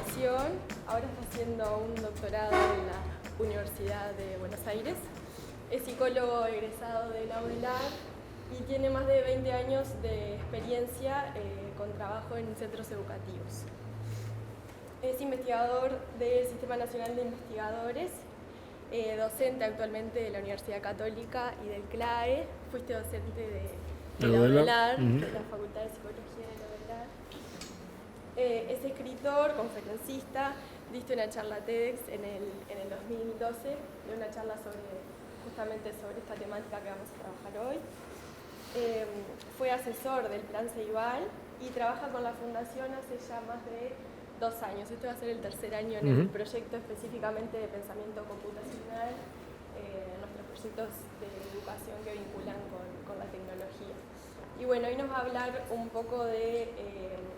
formación, ahora está haciendo un doctorado en la Universidad de Buenos Aires. Es psicólogo egresado de la UDELAR y tiene más de 20 años de experiencia con trabajo en centros educativos. Es investigador del Sistema Nacional de Investigadores, docente actualmente de la Universidad Católica y del CLAE. Fuiste docente de la UDELAR, de la Facultad de Psicología de la UDELAR. Es escritor, conferencista, diste una charla TEDx en el 2012, de una charla justamente sobre esta temática que vamos a trabajar hoy. Fue asesor del Plan Ceibal y trabaja con la Fundación hace ya más de 2 años. Este va a ser el tercer año en el proyecto específicamente de pensamiento computacional, nuestros proyectos de educación que vinculan con la tecnología. Y bueno, hoy nos va a hablar un poco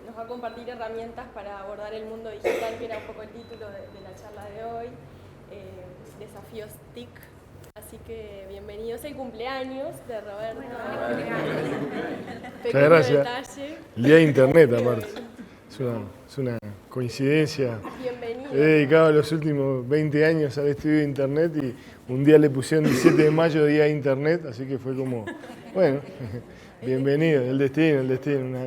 nos va a compartir herramientas para abordar el mundo digital, que era un poco el título de la charla de hoy, desafíos TIC. Así que bienvenidos al cumpleaños de Roberto. Muchas gracias. Detalle. El día de internet, aparte. Es una coincidencia. Bienvenido. He dedicado los últimos 20 años al estudio de internet y un día le pusieron 17 de mayo, día de internet, así que fue como, bueno, bienvenido, el destino,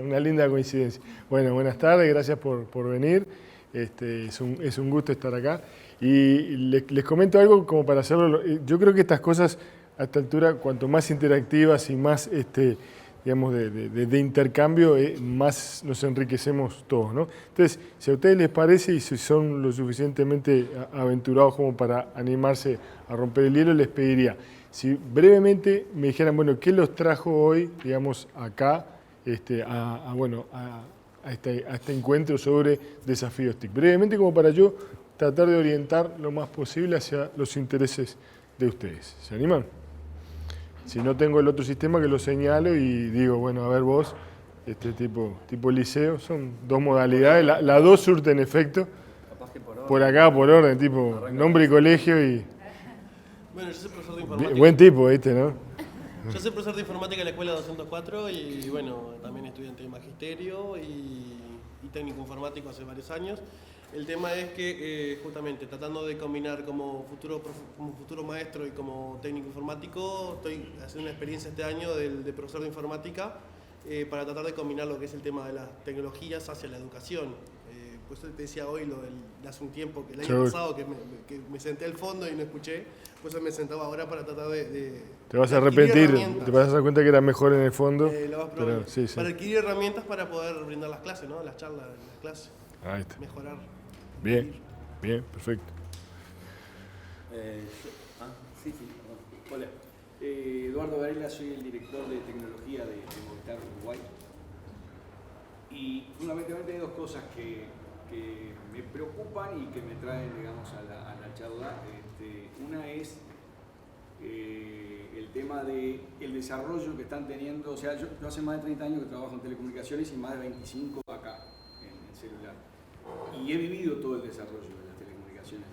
una linda coincidencia. Bueno, buenas tardes, gracias por venir. Es un gusto estar acá. Y les comento algo como para hacerlo. Yo creo que estas cosas, a esta altura, cuanto más interactivas y más digamos, de intercambio, más nos enriquecemos todos, ¿no? Entonces, si a ustedes les parece y si son lo suficientemente aventurados como para animarse a romper el hielo, les pediría, si brevemente me dijeran, bueno, ¿qué los trajo hoy, digamos, acá, a este encuentro sobre desafíos TIC? Brevemente, como para yo tratar de orientar lo más posible hacia los intereses de ustedes. ¿Se animan? Si no tengo el otro sistema que lo señalo y digo, bueno, a ver vos, tipo liceo, son 2 modalidades, las 2 surten efecto, por acá, por orden, tipo nombre y colegio y... Bueno, yo soy profesor de informática. Buen tipo, ¿viste, no? Yo soy profesor de informática en la escuela 204 y bueno, también estudiante de magisterio y técnico informático hace varios años. El tema es que justamente tratando de combinar como futuro maestro y como técnico informático, estoy haciendo una experiencia este año de profesor de informática para tratar de combinar lo que es el tema de las tecnologías hacia la educación. Pues te decía hoy hace un tiempo, que el año pasado que me senté al fondo y no escuché, pues me sentaba ahora para tratar de te vas a arrepentir, te vas a dar cuenta que era mejor en el fondo. Sí. Para adquirir herramientas para poder brindar las clases, ¿no? Las charlas, las clases. Ahí está. Mejorar. Bien, perfecto. Sí. Hola. Eduardo Varela, soy el director de tecnología de Movistar Uruguay. Y fundamentalmente hay 2 cosas que me preocupan y que me traen, digamos, a la charla. Una es el tema del desarrollo que están teniendo. O sea, yo hace más de 30 años que trabajo en telecomunicaciones y más de 25 acá en el celular. Y he vivido todo el desarrollo de las telecomunicaciones.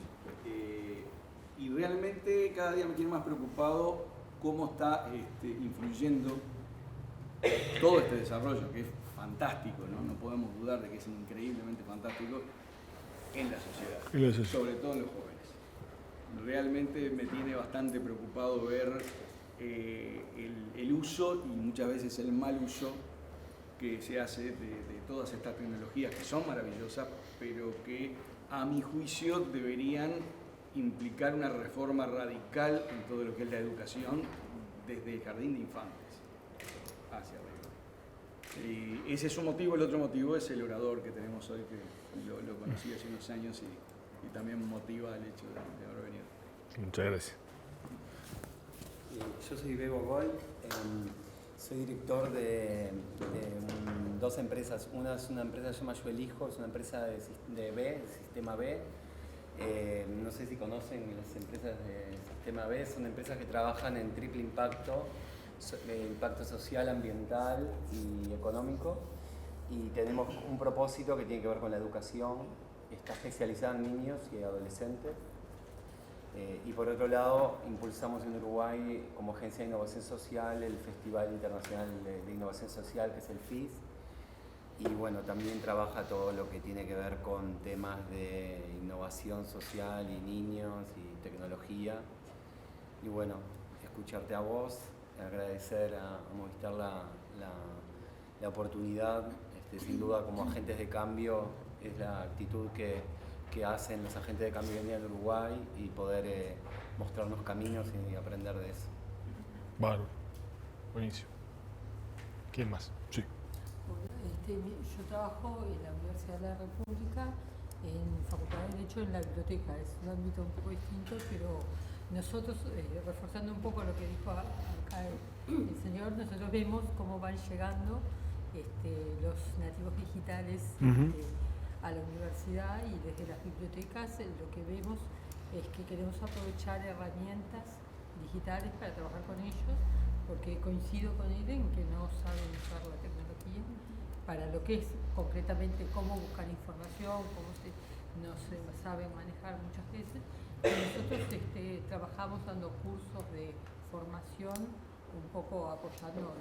Y realmente cada día me tiene más preocupado cómo está influyendo todo este desarrollo, que es fantástico, ¿no? No podemos dudar de que es increíblemente fantástico en la sociedad, sobre todo en los jóvenes. Realmente me tiene bastante preocupado ver el uso y muchas veces el mal uso que se hace de todas estas tecnologías que son maravillosas, pero que a mi juicio deberían implicar una reforma radical en todo lo que es la educación desde el jardín de infantes hacia arriba. Y ese es un motivo. El otro motivo es el orador que tenemos hoy, que lo conocí hace unos años y también motiva el hecho de haber venido. Muchas gracias. Yo soy Bebo Goy, soy director de 2 empresas. Una es una empresa que se llama Yo Elijo, es una empresa de Sistema B. No sé si conocen las empresas de Sistema B, son empresas que trabajan en triple impacto social, ambiental y económico. Y tenemos un propósito que tiene que ver con la educación, está especializada en niños y adolescentes. Y por otro lado, impulsamos en Uruguay como Agencia de Innovación Social el Festival Internacional de Innovación Social, que es el FIS. Y bueno, también trabaja todo lo que tiene que ver con temas de innovación social y niños y tecnología. Y bueno, escucharte a vos, agradecer a Movistar la oportunidad, sin duda como agentes de cambio es la actitud que hacen los agentes de cambio que vienen en Uruguay y poder mostrarnos caminos y aprender de eso. Bárbaro, buenísimo. ¿Quién más? Sí. Yo trabajo en la Universidad de la República, en Facultad de Derecho, en la biblioteca. Es un ámbito un poco distinto, pero nosotros, reforzando un poco lo que dijo acá el señor, nosotros vemos cómo van llegando los nativos digitales a la universidad, y desde las bibliotecas lo que vemos es que queremos aprovechar herramientas digitales para trabajar con ellos, porque coincido con él en que no saben usar la tecnología para lo que es concretamente cómo buscar información, no se saben manejar muchas veces. Y nosotros trabajamos dando cursos de formación, un poco apoyando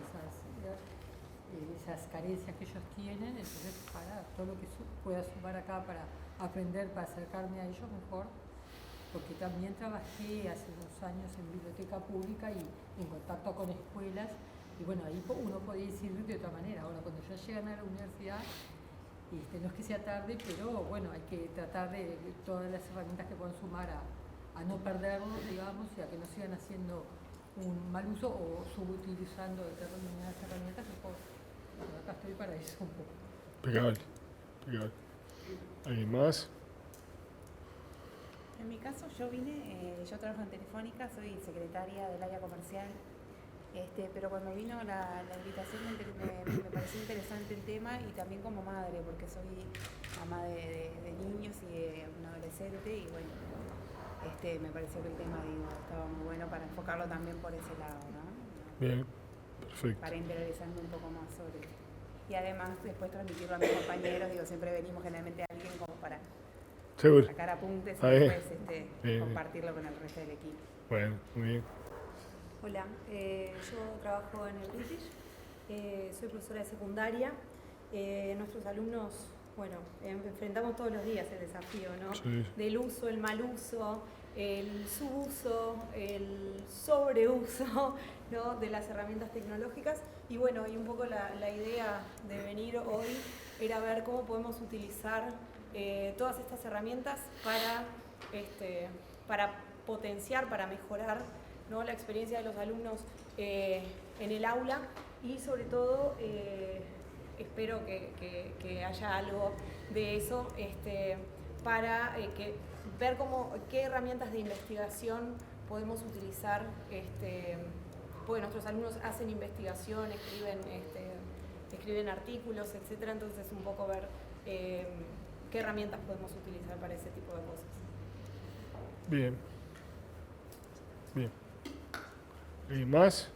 esas carencias que ellos tienen, entonces para todo lo que pueda sumar acá para aprender, para acercarme a ellos mejor, porque también trabajé hace unos años en biblioteca pública y en contacto con escuelas, y bueno, ahí uno podía decidir de otra manera. Ahora, cuando ya llegan a la universidad, no es que sea tarde, pero bueno, hay que tratar de todas las herramientas que puedan sumar a no perderlo, digamos, y a que no sigan haciendo un mal uso o subutilizando determinadas herramientas. Mejor, bueno, acá estoy para eso un poco. Impecable, impecable. ¿Alguien más? En mi caso, yo trabajo en Telefónica, soy secretaria del área comercial, pero cuando vino la invitación me pareció interesante el tema, y también como madre, porque soy mamá de niños y de un adolescente, y bueno, me pareció que el tema estaba muy bueno para enfocarlo también por ese lado, ¿no? Bien, perfecto. Para interiorizarme un poco más sobre esto. Y además después transmitirlo a mis compañeros, siempre venimos generalmente a alguien como para Seguro. sacar apuntes y Ahí. después compartirlo con el resto del equipo. Bueno, muy bien. Hola, yo trabajo en el British, soy profesora de secundaria. Nuestros alumnos, bueno, enfrentamos todos los días el desafío, ¿no? Sí. Del uso, el mal uso, el subuso, el sobreuso, ¿no? De las herramientas tecnológicas. Y bueno, y un poco la idea de venir hoy era ver cómo podemos utilizar todas estas herramientas para potenciar, para mejorar, ¿no? La experiencia de los alumnos en el aula, y sobre todo espero que haya algo de eso para ver qué herramientas de investigación podemos utilizar, porque nuestros alumnos hacen investigación, escriben artículos, etcétera, entonces un poco ver qué herramientas podemos utilizar para ese tipo de cosas. Bien. Bien. ¿Alguien más?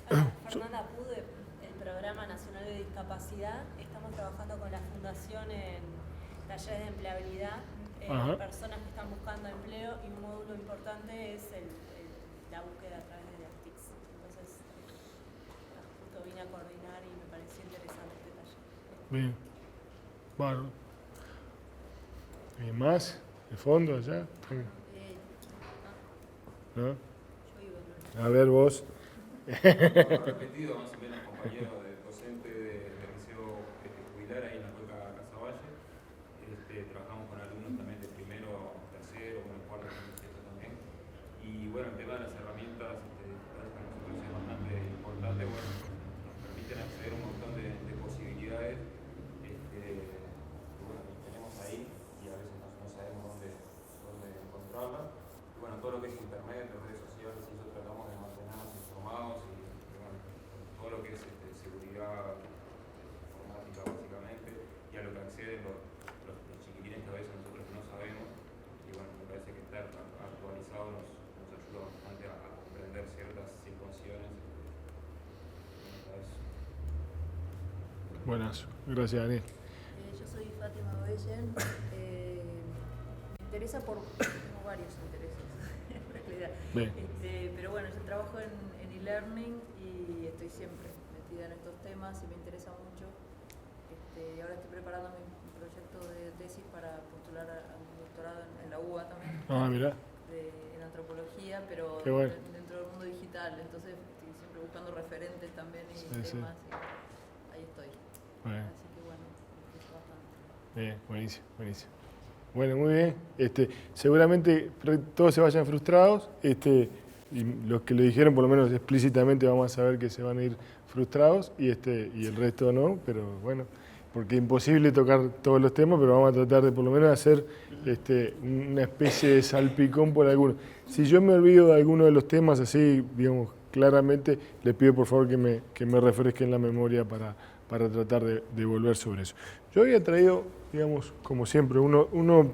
Hola, Fernanda Pude, el Programa Nacional de Discapacidad. Estamos trabajando con la Fundación en talleres de empleabilidad, personas que están buscando empleo, y un módulo importante es la búsqueda a través de las TICs. Entonces, justo vine a coordinar y me pareció interesante este taller. Bien. Bueno. ¿Alguien más? ¿De fondo allá? ¿No? A ver vos. Repetido más o menos, compañero docente del Liceo Jubilar ahí en la Cueca Casaballe. Trabajamos con alumnos también de primero, tercero, cuarto, quinto también. Y bueno, el tema de las herramientas para nosotros es bastante importante. Bueno, nos permiten acceder a un montón de posibilidades que tenemos ahí, y a veces no sabemos dónde encontrarlas. Y bueno, todo lo que es internet, las redes sociales, y eso tratamos de mantenernos informados, y bueno, todo lo que es seguridad informática básicamente, y a lo que acceden los chiquitines que a veces nosotros no sabemos. Y bueno, me parece que estar actualizado nos ayuda bastante a comprender ciertas situaciones. Buenas, gracias Daniel. Yo soy Fátima Bellen. Me interesa tengo varios intereses en realidad. Pero bueno, yo trabajo en e-learning y estoy siempre metida en estos temas y me interesa mucho. ahora estoy preparando mi proyecto de tesis para postular a un doctorado en la UBA también. Mirá. En antropología, pero bueno. dentro del mundo digital. Entonces estoy siempre buscando referentes también y temas. Y ahí estoy. Bueno. Así que bueno, es bastante. Bien, buenísimo, buenísimo. Bueno, muy bien. Seguramente todos se vayan frustrados. Y los que lo dijeron, por lo menos explícitamente, vamos a saber que se van a ir frustrados y el resto no, pero bueno, porque es imposible tocar todos los temas, pero vamos a tratar de por lo menos hacer una especie de salpicón por algunos. Si yo me olvido de alguno de los temas así, digamos, claramente, les pido por favor que me refresquen la memoria para tratar de volver sobre eso. Yo había traído, digamos, como siempre, uno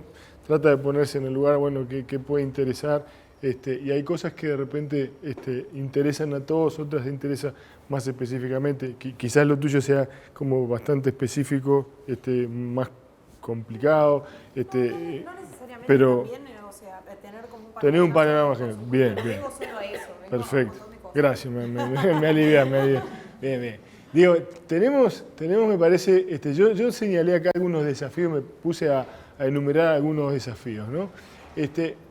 trata de ponerse en el lugar, bueno, que puede interesar, y hay cosas que de repente interesan a todos, otras interesan más específicamente. Quizás lo tuyo sea como bastante específico, más complicado, no necesariamente pero también, o sea, tener un panorama general. Bien, bien. Perfecto. Gracias, me alivia. Bien. Digo, tenemos me parece, yo señalé acá algunos desafíos, me puse a enumerar algunos desafíos, ¿no?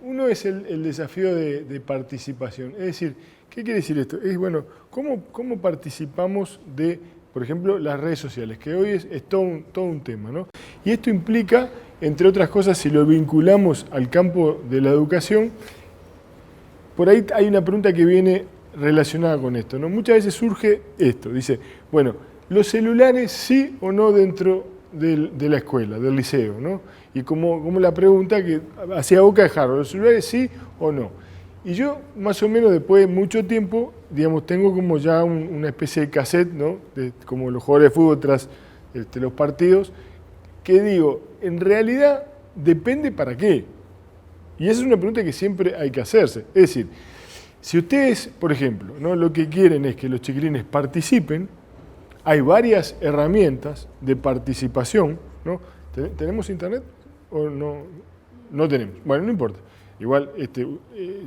Uno es el desafío de participación, es decir, ¿qué quiere decir esto? Es, bueno, ¿cómo participamos de, por ejemplo, las redes sociales? Que hoy es todo un tema, ¿no? Y esto implica, entre otras cosas, si lo vinculamos al campo de la educación, por ahí hay una pregunta que viene relacionada con esto, ¿no? Muchas veces surge esto, dice, bueno, ¿los celulares sí o no dentro de la escuela, del liceo, ¿no? Y como la pregunta que hacía Boca de Harvard, ¿los celulares sí o no? Y yo, más o menos, después de mucho tiempo, digamos, tengo como ya una especie de cassette, ¿no? Como los jugadores de fútbol tras los partidos, que digo, en realidad depende para qué. Y esa es una pregunta que siempre hay que hacerse. Es decir, si ustedes, por ejemplo, ¿no? Lo que quieren es que los chiquilines participen, hay varias herramientas de participación, ¿no? ¿Tenemos internet o no? No tenemos. Bueno, no importa. Igual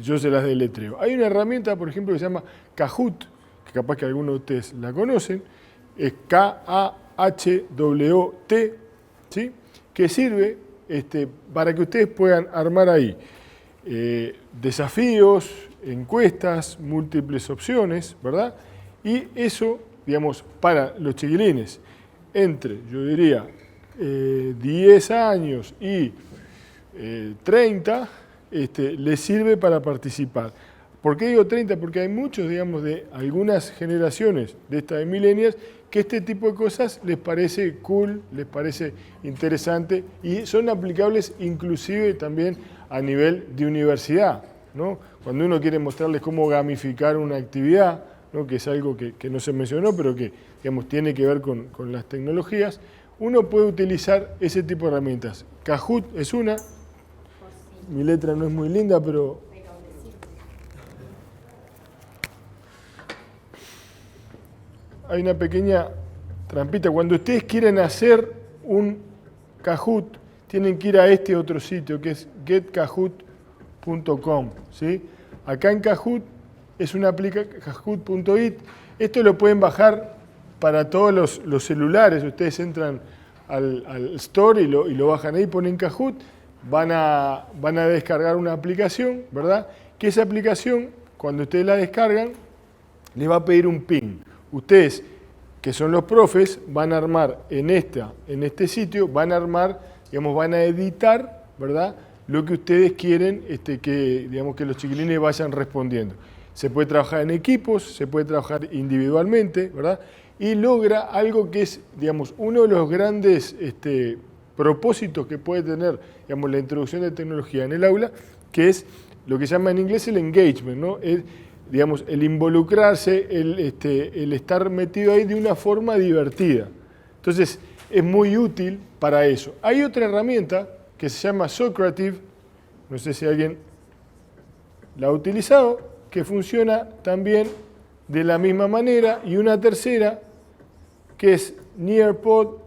yo se las deletreo. Hay una herramienta, por ejemplo, que se llama Kahoot, que capaz que algunos de ustedes la conocen, es K-A-H-W-T, ¿sí? Que sirve para que ustedes puedan armar ahí desafíos, encuestas, múltiples opciones, ¿verdad? Y eso, digamos, para los chiquilines entre, yo diría, 10 años y 30, les sirve para participar. ¿Por qué digo 30? Porque hay muchos, digamos, de algunas generaciones de estas de millennials que este tipo de cosas les parece cool, les parece interesante y son aplicables inclusive también a nivel de universidad, ¿no? Cuando uno quiere mostrarles cómo gamificar una actividad, ¿no? Que es algo que no se mencionó, pero que, digamos, tiene que ver con las tecnologías, uno puede utilizar ese tipo de herramientas. Kahoot es una, mi letra no es muy linda, pero hay una pequeña trampita. Cuando ustedes quieren hacer un Kahoot, tienen que ir a este otro sitio, que es getkahoot.com, ¿sí? Acá en Kahoot es una aplicación, kahoot.it. Esto lo pueden bajar para todos los celulares. Ustedes entran al store y lo bajan ahí, ponen Kahoot, van a descargar una aplicación, ¿verdad? Que esa aplicación, cuando ustedes la descargan, les va a pedir un PIN. Ustedes, que son los profes, van a armar en este sitio, van a editar, ¿verdad?, lo que ustedes quieren que los chiquilines vayan respondiendo. Se puede trabajar en equipos, se puede trabajar individualmente, ¿verdad? Y logra algo que es, digamos, uno de los grandes propósitos que puede tener, digamos, la introducción de tecnología en el aula, que es lo que se llama en inglés el engagement, ¿no? Digamos, el involucrarse, el estar metido ahí de una forma divertida. Entonces, es muy útil para eso. Hay otra herramienta que se llama Socrative, no sé si alguien la ha utilizado, que funciona también de la misma manera, y una tercera, que es Nearpod,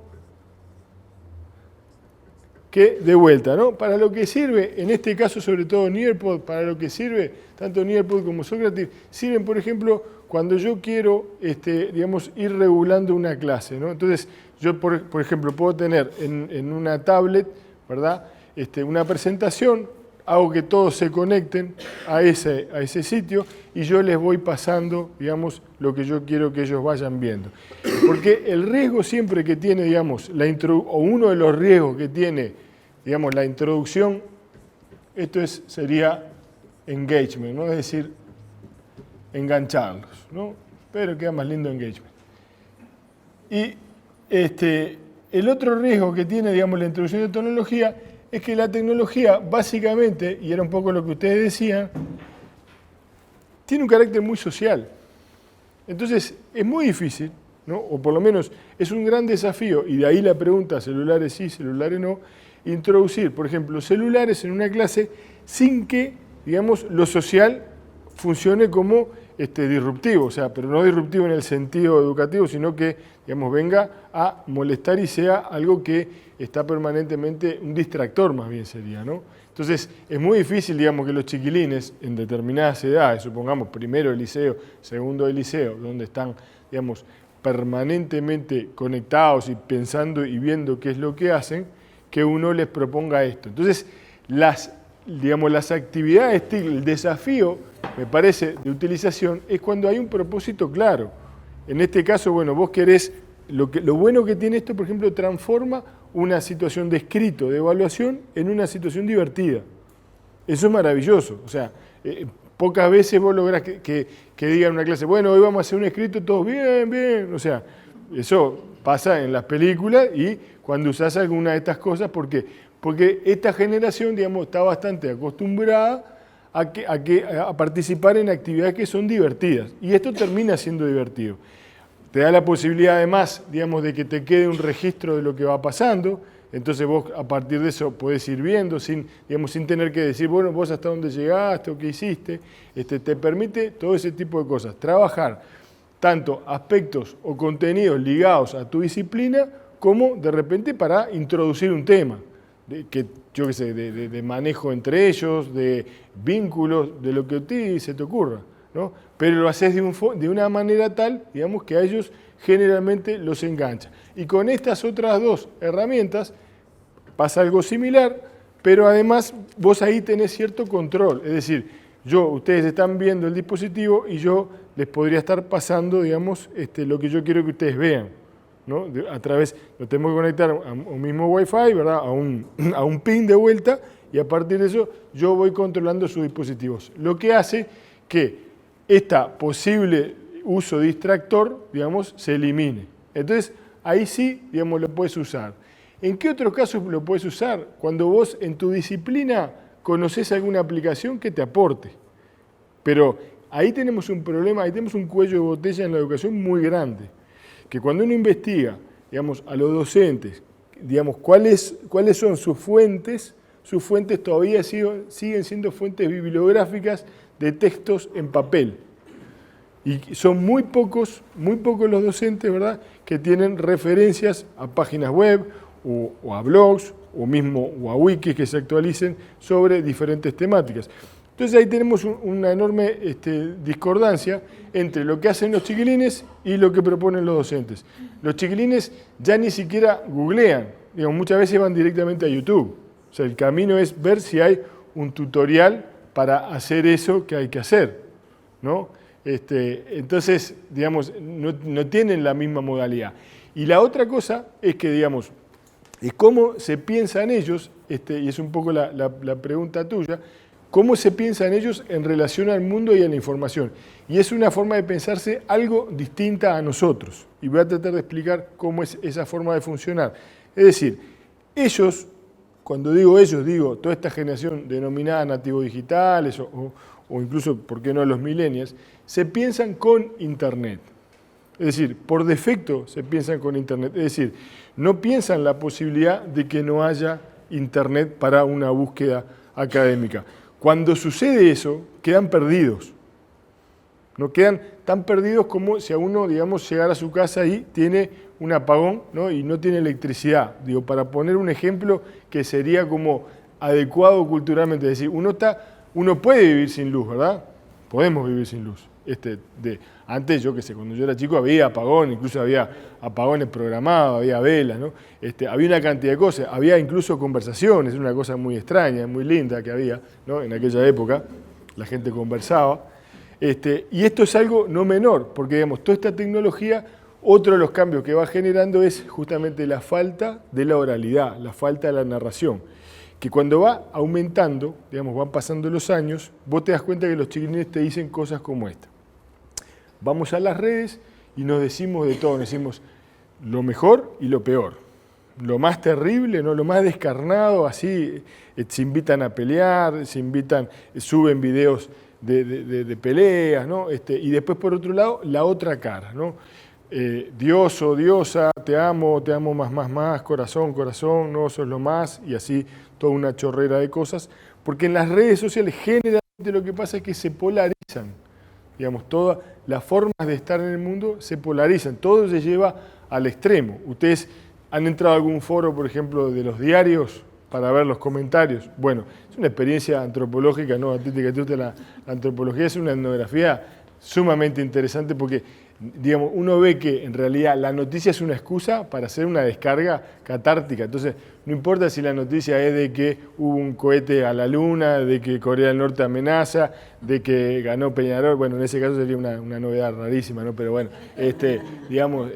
que de vuelta, ¿no? Para lo que sirve, en este caso sobre todo Nearpod, para lo que sirve, tanto Nearpod como Socrative, sirven, por ejemplo, cuando yo quiero, digamos, ir regulando una clase, ¿no? Entonces, Yo, por ejemplo, puedo tener en una tablet, ¿verdad? Una presentación, hago que todos se conecten a ese sitio y yo les voy pasando, digamos, lo que yo quiero que ellos vayan viendo. Porque el riesgo siempre que tiene, digamos, o uno de los riesgos que tiene, digamos, la introducción, sería engagement, ¿no? Es decir, engancharlos, ¿no? Pero queda más lindo engagement. Y el otro riesgo que tiene, digamos, la introducción de tecnología es que la tecnología, básicamente, y era un poco lo que ustedes decían, tiene un carácter muy social. Entonces, es muy difícil, ¿no? O por lo menos es un gran desafío, y de ahí la pregunta, celulares sí, celulares no, introducir, por ejemplo, celulares en una clase sin que, digamos, lo social funcione como disruptivo, o sea, pero no disruptivo en el sentido educativo, sino que, digamos, venga a molestar y sea algo que está permanentemente, un distractor más bien sería, ¿no? Entonces, es muy difícil, digamos, que los chiquilines en determinadas edades, supongamos primero del liceo, segundo del liceo, donde están, digamos, permanentemente conectados y pensando y viendo qué es lo que hacen, que uno les proponga esto. Entonces, las actividades, el desafío, me parece, de utilización, es cuando hay un propósito claro. En este caso, bueno, vos querés, lo bueno que tiene esto, por ejemplo, transforma una situación de escrito, de evaluación, en una situación divertida. Eso es maravilloso. O sea, pocas veces vos lográs que digan en una clase, bueno, hoy vamos a hacer un escrito, todos bien, bien. O sea, eso pasa en las películas y cuando usás alguna de estas cosas, ¿por qué? Porque esta generación, digamos, está bastante acostumbrada a participar en actividades que son divertidas. Y esto termina siendo divertido. Te da la posibilidad, además, digamos, de que te quede un registro de lo que va pasando. Entonces vos, a partir de eso, podés ir viendo sin tener que decir, bueno, vos hasta dónde llegaste o qué hiciste. Te permite todo ese tipo de cosas. Trabajar tanto aspectos o contenidos ligados a tu disciplina, como de repente para introducir un tema. De manejo entre ellos, de vínculos, de lo que a ti se te ocurra, ¿no? Pero lo haces de una manera tal, digamos, que a ellos generalmente los engancha. Y con estas otras dos herramientas pasa algo similar, pero además vos ahí tenés cierto control. Es decir, ustedes están viendo el dispositivo y yo les podría estar pasando, digamos, lo que yo quiero que ustedes vean, ¿no? A través, lo tenemos que conectar a un mismo Wi-Fi, ¿verdad? A un pin de vuelta, y a partir de eso yo voy controlando sus dispositivos. Lo que hace que este posible uso distractor, digamos, se elimine. Entonces, ahí sí, digamos, lo puedes usar. ¿En qué otros casos lo puedes usar? Cuando vos en tu disciplina conocés alguna aplicación que te aporte. Pero ahí tenemos un problema, ahí tenemos un cuello de botella en la educación muy grande. Que cuando uno investiga, digamos, a los docentes, digamos, cuáles son sus fuentes todavía siguen siendo fuentes bibliográficas de textos en papel. Y son muy pocos los docentes, ¿verdad?, que tienen referencias a páginas web o a blogs o a wikis que se actualicen sobre diferentes temáticas. Entonces ahí tenemos una enorme discordancia entre lo que hacen los chiquilines y lo que proponen los docentes. Los chiquilines ya ni siquiera googlean, digamos, muchas veces van directamente a YouTube. O sea, el camino es ver si hay un tutorial para hacer eso que hay que hacer, ¿no? Entonces, digamos, no tienen la misma modalidad. Y la otra cosa es que, digamos, es cómo se piensan ellos, y es un poco la pregunta tuya, cómo se piensan ellos en relación al mundo y a la información. Y es una forma de pensarse algo distinta a nosotros. Y voy a tratar de explicar cómo es esa forma de funcionar. Es decir, ellos, cuando digo ellos, digo toda esta generación denominada nativos digitales o incluso, ¿por qué no los millennials?, se piensan con Internet. Es decir, por defecto se piensan con Internet. Es decir, no piensan la posibilidad de que no haya Internet para una búsqueda académica. Cuando sucede eso, quedan perdidos. No quedan tan perdidos como si a uno, digamos, llegara a su casa y tiene un apagón, ¿no?, y no tiene electricidad. Digo, para poner un ejemplo que sería como adecuado culturalmente. Es decir, uno puede vivir sin luz, ¿verdad? Podemos vivir sin luz. Antes, yo qué sé, cuando yo era chico había apagón, incluso había apagones programados, había velas, ¿no? Había una cantidad de cosas, había incluso conversaciones, una cosa muy extraña, muy linda que había, ¿no? En aquella época, la gente conversaba. Y esto es algo no menor, porque digamos, toda esta tecnología, otro de los cambios que va generando es justamente la falta de la oralidad, la falta de la narración, que cuando va aumentando, digamos, van pasando los años, vos te das cuenta que los chiquilines te dicen cosas como esta. Vamos a las redes y nos decimos de todo, nos decimos lo mejor y lo peor, lo más terrible, ¿no? Lo más descarnado, así, se invitan a pelear, suben videos de peleas, ¿no? Y después, por otro lado, la otra cara, ¿no? Dios o diosa, te amo más, corazón, no sos lo más, y así toda una chorrera de cosas, porque en las redes sociales generalmente lo que pasa es que se polarizan, digamos, todas las formas de estar en el mundo se polarizan, todo se lleva al extremo. Ustedes han entrado a algún foro, por ejemplo, de los diarios para ver los comentarios. Bueno, es una experiencia antropológica, ¿no? A ti que te gusta la antropología, es una etnografía sumamente interesante porque, digamos, uno ve que en realidad la noticia es una excusa para hacer una descarga catártica. Entonces, no importa si la noticia es de que hubo un cohete a la luna, de que Corea del Norte amenaza, de que ganó Peñarol, bueno, en ese caso sería una novedad rarísima, ¿no? Pero bueno, digamos,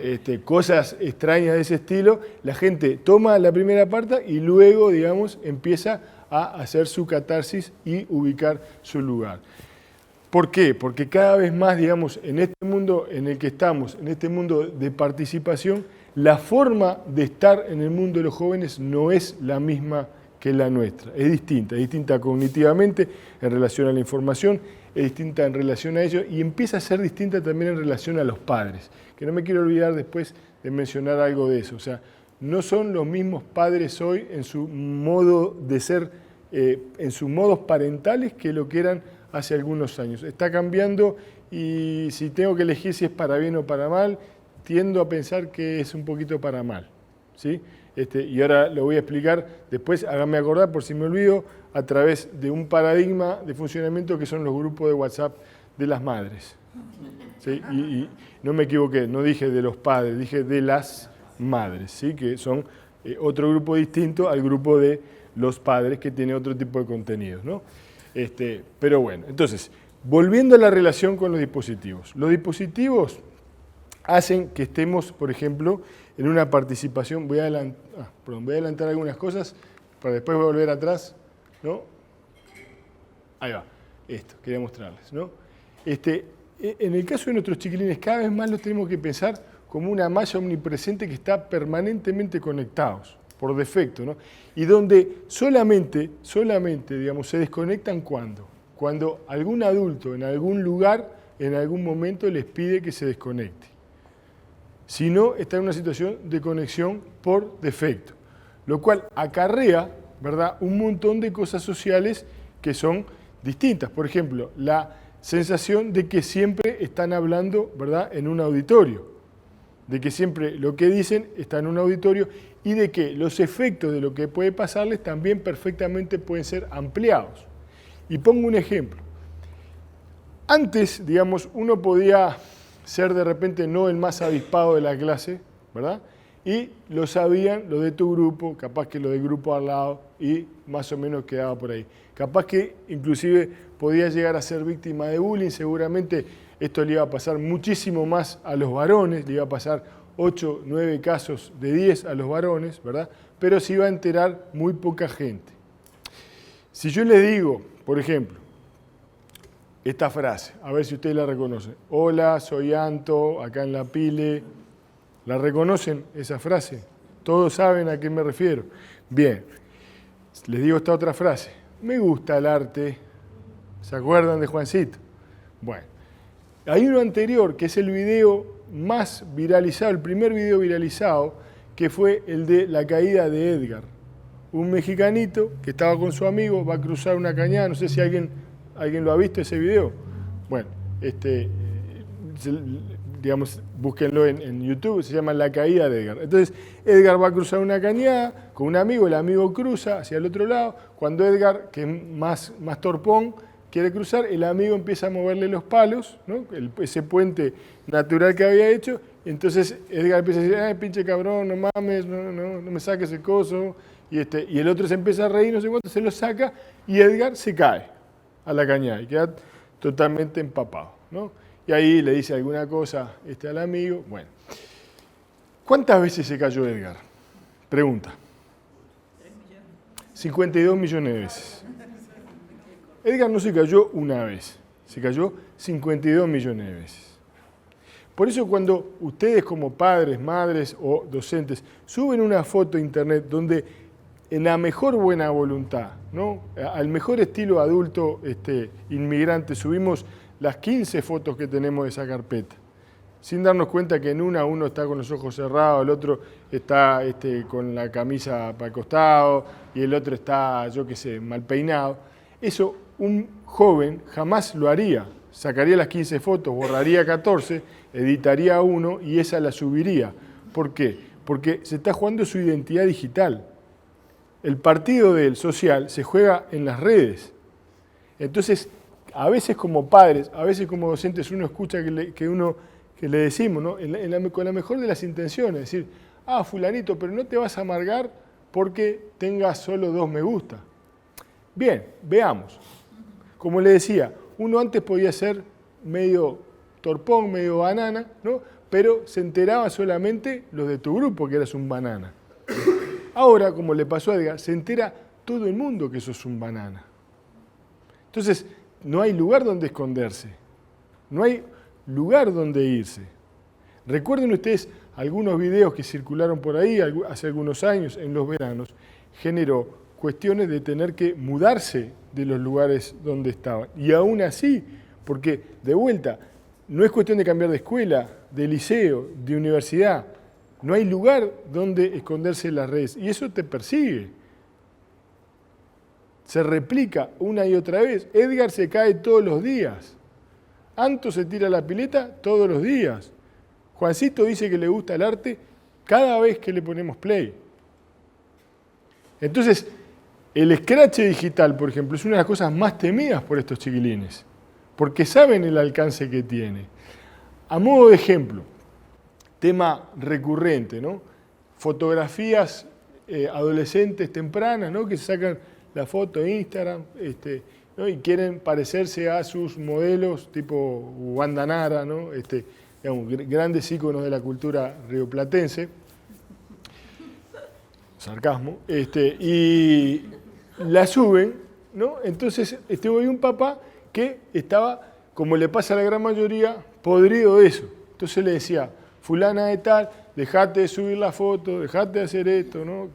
cosas extrañas de ese estilo, la gente toma la primera parte y luego, digamos, empieza a hacer su catarsis y ubicar su lugar. ¿Por qué? Porque cada vez más, digamos, en este mundo en el que estamos, en este mundo de participación, la forma de estar en el mundo de los jóvenes no es la misma que la nuestra. Es distinta cognitivamente en relación a la información, es distinta en relación a ello y empieza a ser distinta también en relación a los padres. Que no me quiero olvidar después de mencionar algo de eso. O sea, no son los mismos padres hoy en su modo de ser, en sus modos parentales que lo que eran hace algunos años. Está cambiando y si tengo que elegir si es para bien o para mal, tiendo a pensar que es un poquito para mal, ¿sí? Y ahora lo voy a explicar después, háganme acordar por si me olvido, a través de un paradigma de funcionamiento que son los grupos de WhatsApp de las madres, ¿sí? Y no me equivoqué, no dije de los padres, dije de las madres, ¿sí? Que son otro grupo distinto al grupo de los padres que tiene otro tipo de contenidos, ¿no? Pero bueno, entonces, volviendo a la relación con los dispositivos. Los dispositivos hacen que estemos, por ejemplo, en una participación, voy a adelantar algunas cosas para después volver atrás, ¿no? Ahí va, esto, quería mostrarles, ¿no? En el caso de nuestros chiquilines, cada vez más los tenemos que pensar como una malla omnipresente que está permanentemente conectados, por defecto, ¿no? Y donde solamente, digamos, se desconectan cuando algún adulto en algún lugar, en algún momento les pide que se desconecte. Si no, está en una situación de conexión por defecto, lo cual acarrea, ¿verdad?, un montón de cosas sociales que son distintas. Por ejemplo, la sensación de que siempre están hablando, ¿verdad?, en un auditorio, de que siempre lo que dicen está en un auditorio y de que los efectos de lo que puede pasarles también perfectamente pueden ser ampliados. Y pongo un ejemplo. Antes, digamos, uno podía ser de repente no el más avispado de la clase, ¿verdad? Y lo sabían los de tu grupo, capaz que lo del grupo al lado, y más o menos quedaba por ahí. Capaz que inclusive podía llegar a ser víctima de bullying, seguramente esto le iba a pasar muchísimo más a los varones, le iba a pasar 8, 9 casos de 10 a los varones, ¿verdad? Pero se iba a enterar muy poca gente. Si yo les digo, por ejemplo, esta frase, a ver si ustedes la reconocen. Hola, soy Anto, acá en La Pile. ¿La reconocen esa frase? ¿Todos saben a qué me refiero? Bien, les digo esta otra frase. Me gusta el arte. ¿Se acuerdan de Juancito? Bueno, hay uno anterior, que es el video más viralizado, el primer video viralizado, que fue el de la caída de Edgar. Un mexicanito que estaba con su amigo, va a cruzar una cañada, no sé si alguien lo ha visto ese video. Bueno, digamos, búsquenlo en YouTube, se llama La caída de Edgar. Entonces, Edgar va a cruzar una cañada con un amigo, el amigo cruza hacia el otro lado, cuando Edgar, que es más torpón, quiere cruzar, el amigo empieza a moverle los palos, ¿no? Ese puente natural que había hecho, entonces Edgar empieza a decir, ay, pinche cabrón, no mames, no me saques el coso, y el otro se empieza a reír, no sé cuánto, se lo saca, y Edgar se cae a la cañada, y queda totalmente empapado, ¿no? Y ahí le dice alguna cosa al amigo, bueno. ¿Cuántas veces se cayó Edgar? Pregunta. 52 millones de veces. Edgar no se cayó una vez, se cayó 52 millones de veces. Por eso cuando ustedes como padres, madres o docentes suben una foto a internet donde en la mejor buena voluntad, ¿no? Al mejor estilo adulto inmigrante, subimos las 15 fotos que tenemos de esa carpeta, sin darnos cuenta que en uno está con los ojos cerrados, el otro está con la camisa para el costado y el otro está, yo qué sé, mal peinado. Eso un joven jamás lo haría. Sacaría las 15 fotos, borraría 14, editaría uno y esa la subiría. ¿Por qué? Porque se está jugando su identidad digital. El partido del social se juega en las redes. Entonces, a veces como padres, a veces como docentes, uno escucha que le decimos, ¿no? Con la mejor de las intenciones, decir, fulanito, pero no te vas a amargar porque tengas solo 2 me gusta. Bien, veamos. Como le decía, uno antes podía ser medio torpón, medio banana, ¿no? Pero se enteraba solamente los de tu grupo que eras un banana. Ahora, como le pasó a Edgar, se entera todo el mundo que sos un banana. Entonces, no hay lugar donde esconderse. No hay lugar donde irse. Recuerden ustedes algunos videos que circularon por ahí hace algunos años en los veranos, generó cuestiones de tener que mudarse de los lugares donde estaban. Y aún así, porque de vuelta, no es cuestión de cambiar de escuela, de liceo, de universidad, no hay lugar donde esconderse en las redes y eso te persigue. Se replica una y otra vez. Edgar se cae todos los días. Anto se tira a la pileta todos los días. Juancito dice que le gusta el arte cada vez que le ponemos play. Entonces, el escrache digital, por ejemplo, es una de las cosas más temidas por estos chiquilines, porque saben el alcance que tiene. A modo de ejemplo, tema recurrente, ¿no? Fotografías adolescentes tempranas, ¿no? Que se sacan la foto de Instagram, ¿no? Y quieren parecerse a sus modelos tipo Wanda Nara, ¿no? Digamos, grandes íconos de la cultura rioplatense, sarcasmo, y la suben, ¿no? Entonces hay un papá que estaba, como le pasa a la gran mayoría, podrido de eso. Entonces le decía, fulana de tal, dejate de subir la foto, dejate de hacer esto, ¿no?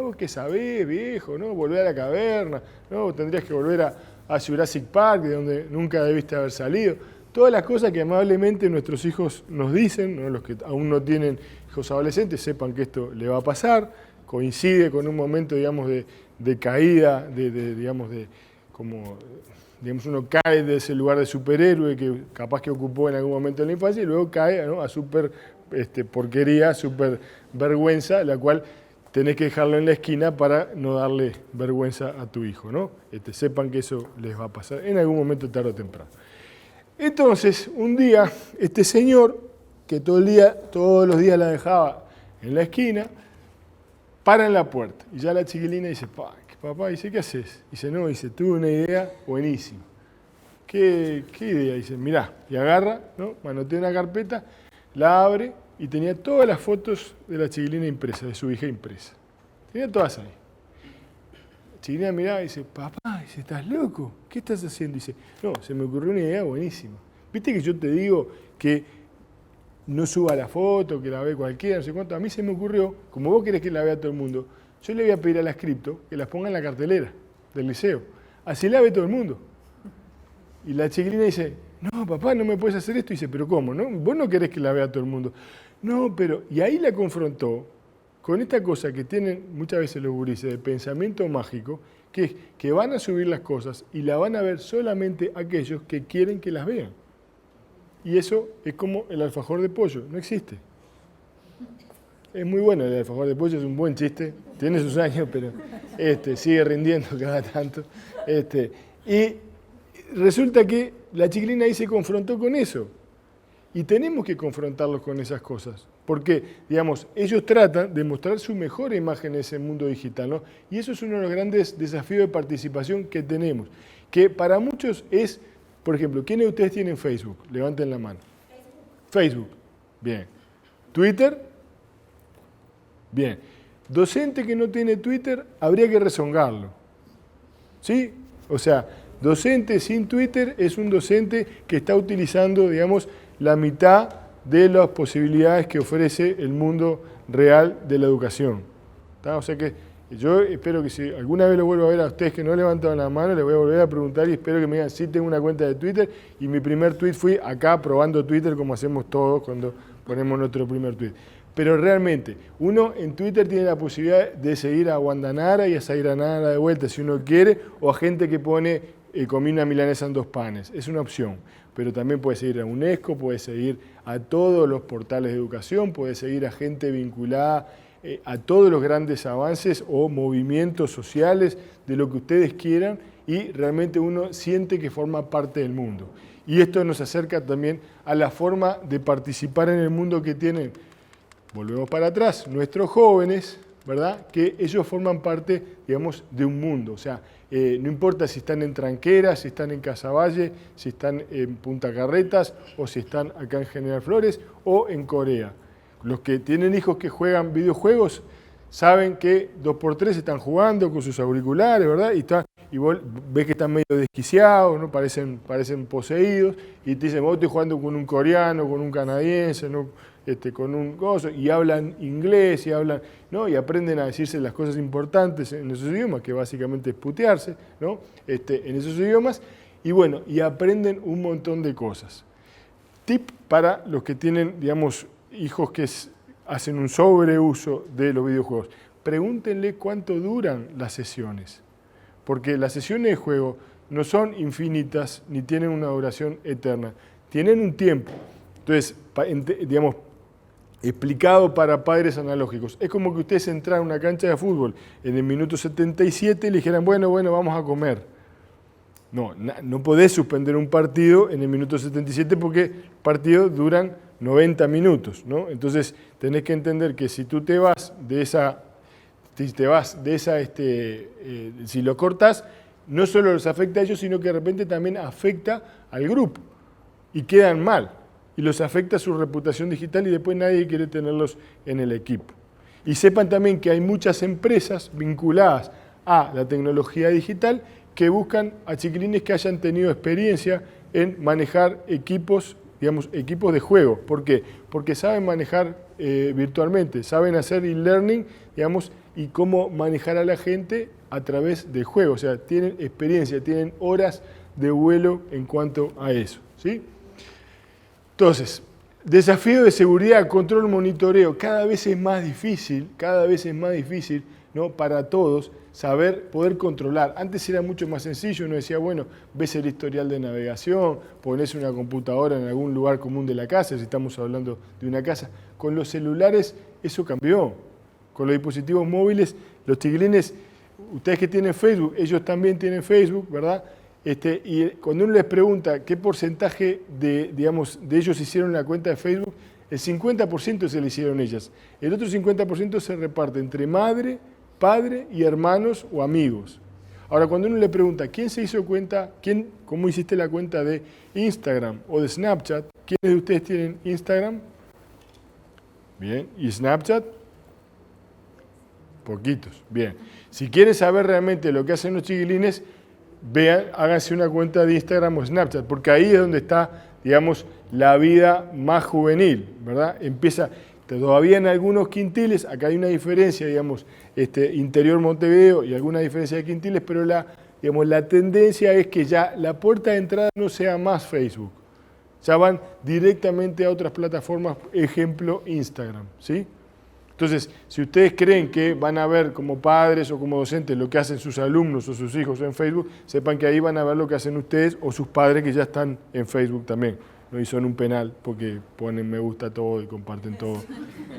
Vos que sabés, viejo, ¿no? Volver a la caverna, ¿no? Tendrías que volver a Jurassic Park, de donde nunca debiste haber salido. Todas las cosas que amablemente nuestros hijos nos dicen, ¿no? Los que aún no tienen hijos adolescentes, sepan que esto le va a pasar, coincide con un momento, digamos, de caída, digamos, uno cae de ese lugar de superhéroe que capaz que ocupó en algún momento en la infancia y luego cae, ¿no? A super porquería, super vergüenza, la cual tenés que dejarlo en la esquina para no darle vergüenza a tu hijo, ¿no? Sepan que eso les va a pasar en algún momento, tarde o temprano. Entonces, un día, este señor, que todos los días la dejaba en la esquina, para en la puerta. Y ya la chiquilina dice, papá, dice, ¿qué haces? Dice, no, dice, tuve una idea buenísima. ¿Qué idea? Dice, mirá, y agarra, ¿no? Manotea una carpeta, la abre y tenía todas las fotos de la chiquilina impresa, de su hija impresa. Tenía todas ahí. La chiquilina miraba y dice, papá, dice, ¿estás loco? ¿Qué estás haciendo? Dice, no, se me ocurrió una idea buenísima. ¿Viste que yo te digo que no suba la foto, que la ve cualquiera, no sé cuánto? A mí se me ocurrió, como vos querés que la vea todo el mundo, yo le voy a pedir a la Scripto que las ponga en la cartelera del liceo. Así la ve todo el mundo. Y la chiquilina dice, no, papá, no me puedes hacer esto. Y dice, ¿pero cómo? ¿No? Vos no querés que la vea todo el mundo. No, pero... Y ahí la confrontó con esta cosa que tienen muchas veces los gurises de pensamiento mágico, que es que van a subir las cosas y la van a ver solamente aquellos que quieren que las vean. Y eso es como el alfajor de pollo, no existe. Es muy bueno el alfajor de pollo, es un buen chiste, tiene sus años, pero sigue rindiendo cada tanto. Y resulta que la chiquilina ahí se confrontó con eso. Y tenemos que confrontarlos con esas cosas. Porque, digamos, ellos tratan de mostrar su mejor imagen en ese mundo digital, ¿no? Y eso es uno de los grandes desafíos de participación que tenemos. Que para muchos es, por ejemplo, ¿quiénes de ustedes tienen Facebook? Levanten la mano. Facebook. Bien. ¿Twitter? Bien. Docente que no tiene Twitter, habría que rezongarlo. ¿Sí? O sea, docente sin Twitter es un docente que está utilizando, digamos, la mitad de las posibilidades que ofrece el mundo real de la educación. ¿Tá? O sea que yo espero que si alguna vez lo vuelvo a ver a ustedes que no levantaban la mano, les voy a volver a preguntar y espero que me digan si tengo una cuenta de Twitter y mi primer tweet fue acá probando Twitter como hacemos todos cuando ponemos nuestro primer tweet. Pero realmente, uno en Twitter tiene la posibilidad de seguir a Guandanara y a Zaira Nara de vuelta si uno quiere, o a gente que pone comí una milanesa en 2 panes. Es una opción. Pero también puede seguir a UNESCO, puede seguir a todos los portales de educación, puede seguir a gente vinculada a todos los grandes avances o movimientos sociales de lo que ustedes quieran y realmente uno siente que forma parte del mundo. Y esto nos acerca también a la forma de participar en el mundo que tienen, volvemos para atrás, nuestros jóvenes, ¿verdad? Que ellos forman parte, digamos, de un mundo. O sea, no importa si están en Tranqueras, si están en Casaballe, si están en Punta Carretas o si están acá en General Flores o en Corea. Los que tienen hijos que juegan videojuegos saben que 2x3 están jugando con sus auriculares, ¿verdad? Y vos ves que están medio desquiciados, ¿no? Parecen poseídos y te dicen, vos estoy jugando con un coreano, con un canadiense, ¿no? Con un gozo, y hablan inglés, ¿no? Y aprenden a decirse las cosas importantes en esos idiomas, que básicamente es putearse, ¿no? En esos idiomas, y bueno, y aprenden un montón de cosas. Tip para los que tienen, digamos, hijos que hacen un sobreuso de los videojuegos. Pregúntenle cuánto duran las sesiones, porque las sesiones de juego no son infinitas ni tienen una duración eterna, tienen un tiempo. Entonces, digamos, explicado para padres analógicos. Es como que ustedes entraran a una cancha de fútbol en el minuto 77 y le dijeran, bueno, vamos a comer. No podés suspender un partido en el minuto 77 porque partidos duran 90 minutos, ¿no? Entonces, tenés que entender que si tú te vas de esa, si lo cortas, no solo los afecta a ellos, sino que de repente también afecta al grupo y quedan mal. Y los afecta su reputación digital y después nadie quiere tenerlos en el equipo. Y sepan también que hay muchas empresas vinculadas a la tecnología digital que buscan a chiquilines que hayan tenido experiencia en manejar equipos, digamos, equipos de juego. ¿Por qué? Porque saben manejar virtualmente, saben hacer e-learning, digamos, y cómo manejar a la gente a través del juego. O sea, tienen experiencia, tienen horas de vuelo en cuanto a eso, ¿sí? Entonces, desafío de seguridad, control, monitoreo, cada vez es más difícil, ¿no? Para todos poder controlar. Antes era mucho más sencillo, uno decía, bueno, ves el historial de navegación, pones una computadora en algún lugar común de la casa, si estamos hablando de una casa. Con los celulares eso cambió, con los dispositivos móviles, los chiquilines, ustedes que tienen Facebook, ellos también tienen Facebook, ¿verdad? Y cuando uno les pregunta qué porcentaje de ellos hicieron la cuenta de Facebook, el 50% se le hicieron ellas. El otro 50% se reparte entre madre, padre y hermanos o amigos. Ahora, cuando uno le pregunta quién se hizo cuenta, cómo hiciste la cuenta de Instagram o de Snapchat, ¿quiénes de ustedes tienen Instagram? Bien, ¿y Snapchat? Poquitos, bien. Si quieren saber realmente lo que hacen los chiquilines, háganse una cuenta de Instagram o Snapchat, porque ahí es donde está, digamos, la vida más juvenil, ¿verdad? Empieza, todavía en algunos quintiles, acá hay una diferencia, digamos, interior Montevideo y alguna diferencia de quintiles, pero la tendencia es que ya la puerta de entrada no sea más Facebook, ya van directamente a otras plataformas, ejemplo Instagram, ¿sí? Entonces, si ustedes creen que van a ver como padres o como docentes lo que hacen sus alumnos o sus hijos en Facebook, sepan que ahí van a ver lo que hacen ustedes o sus padres que ya están en Facebook también, ¿no? Y son un penal porque ponen me gusta todo y comparten todo.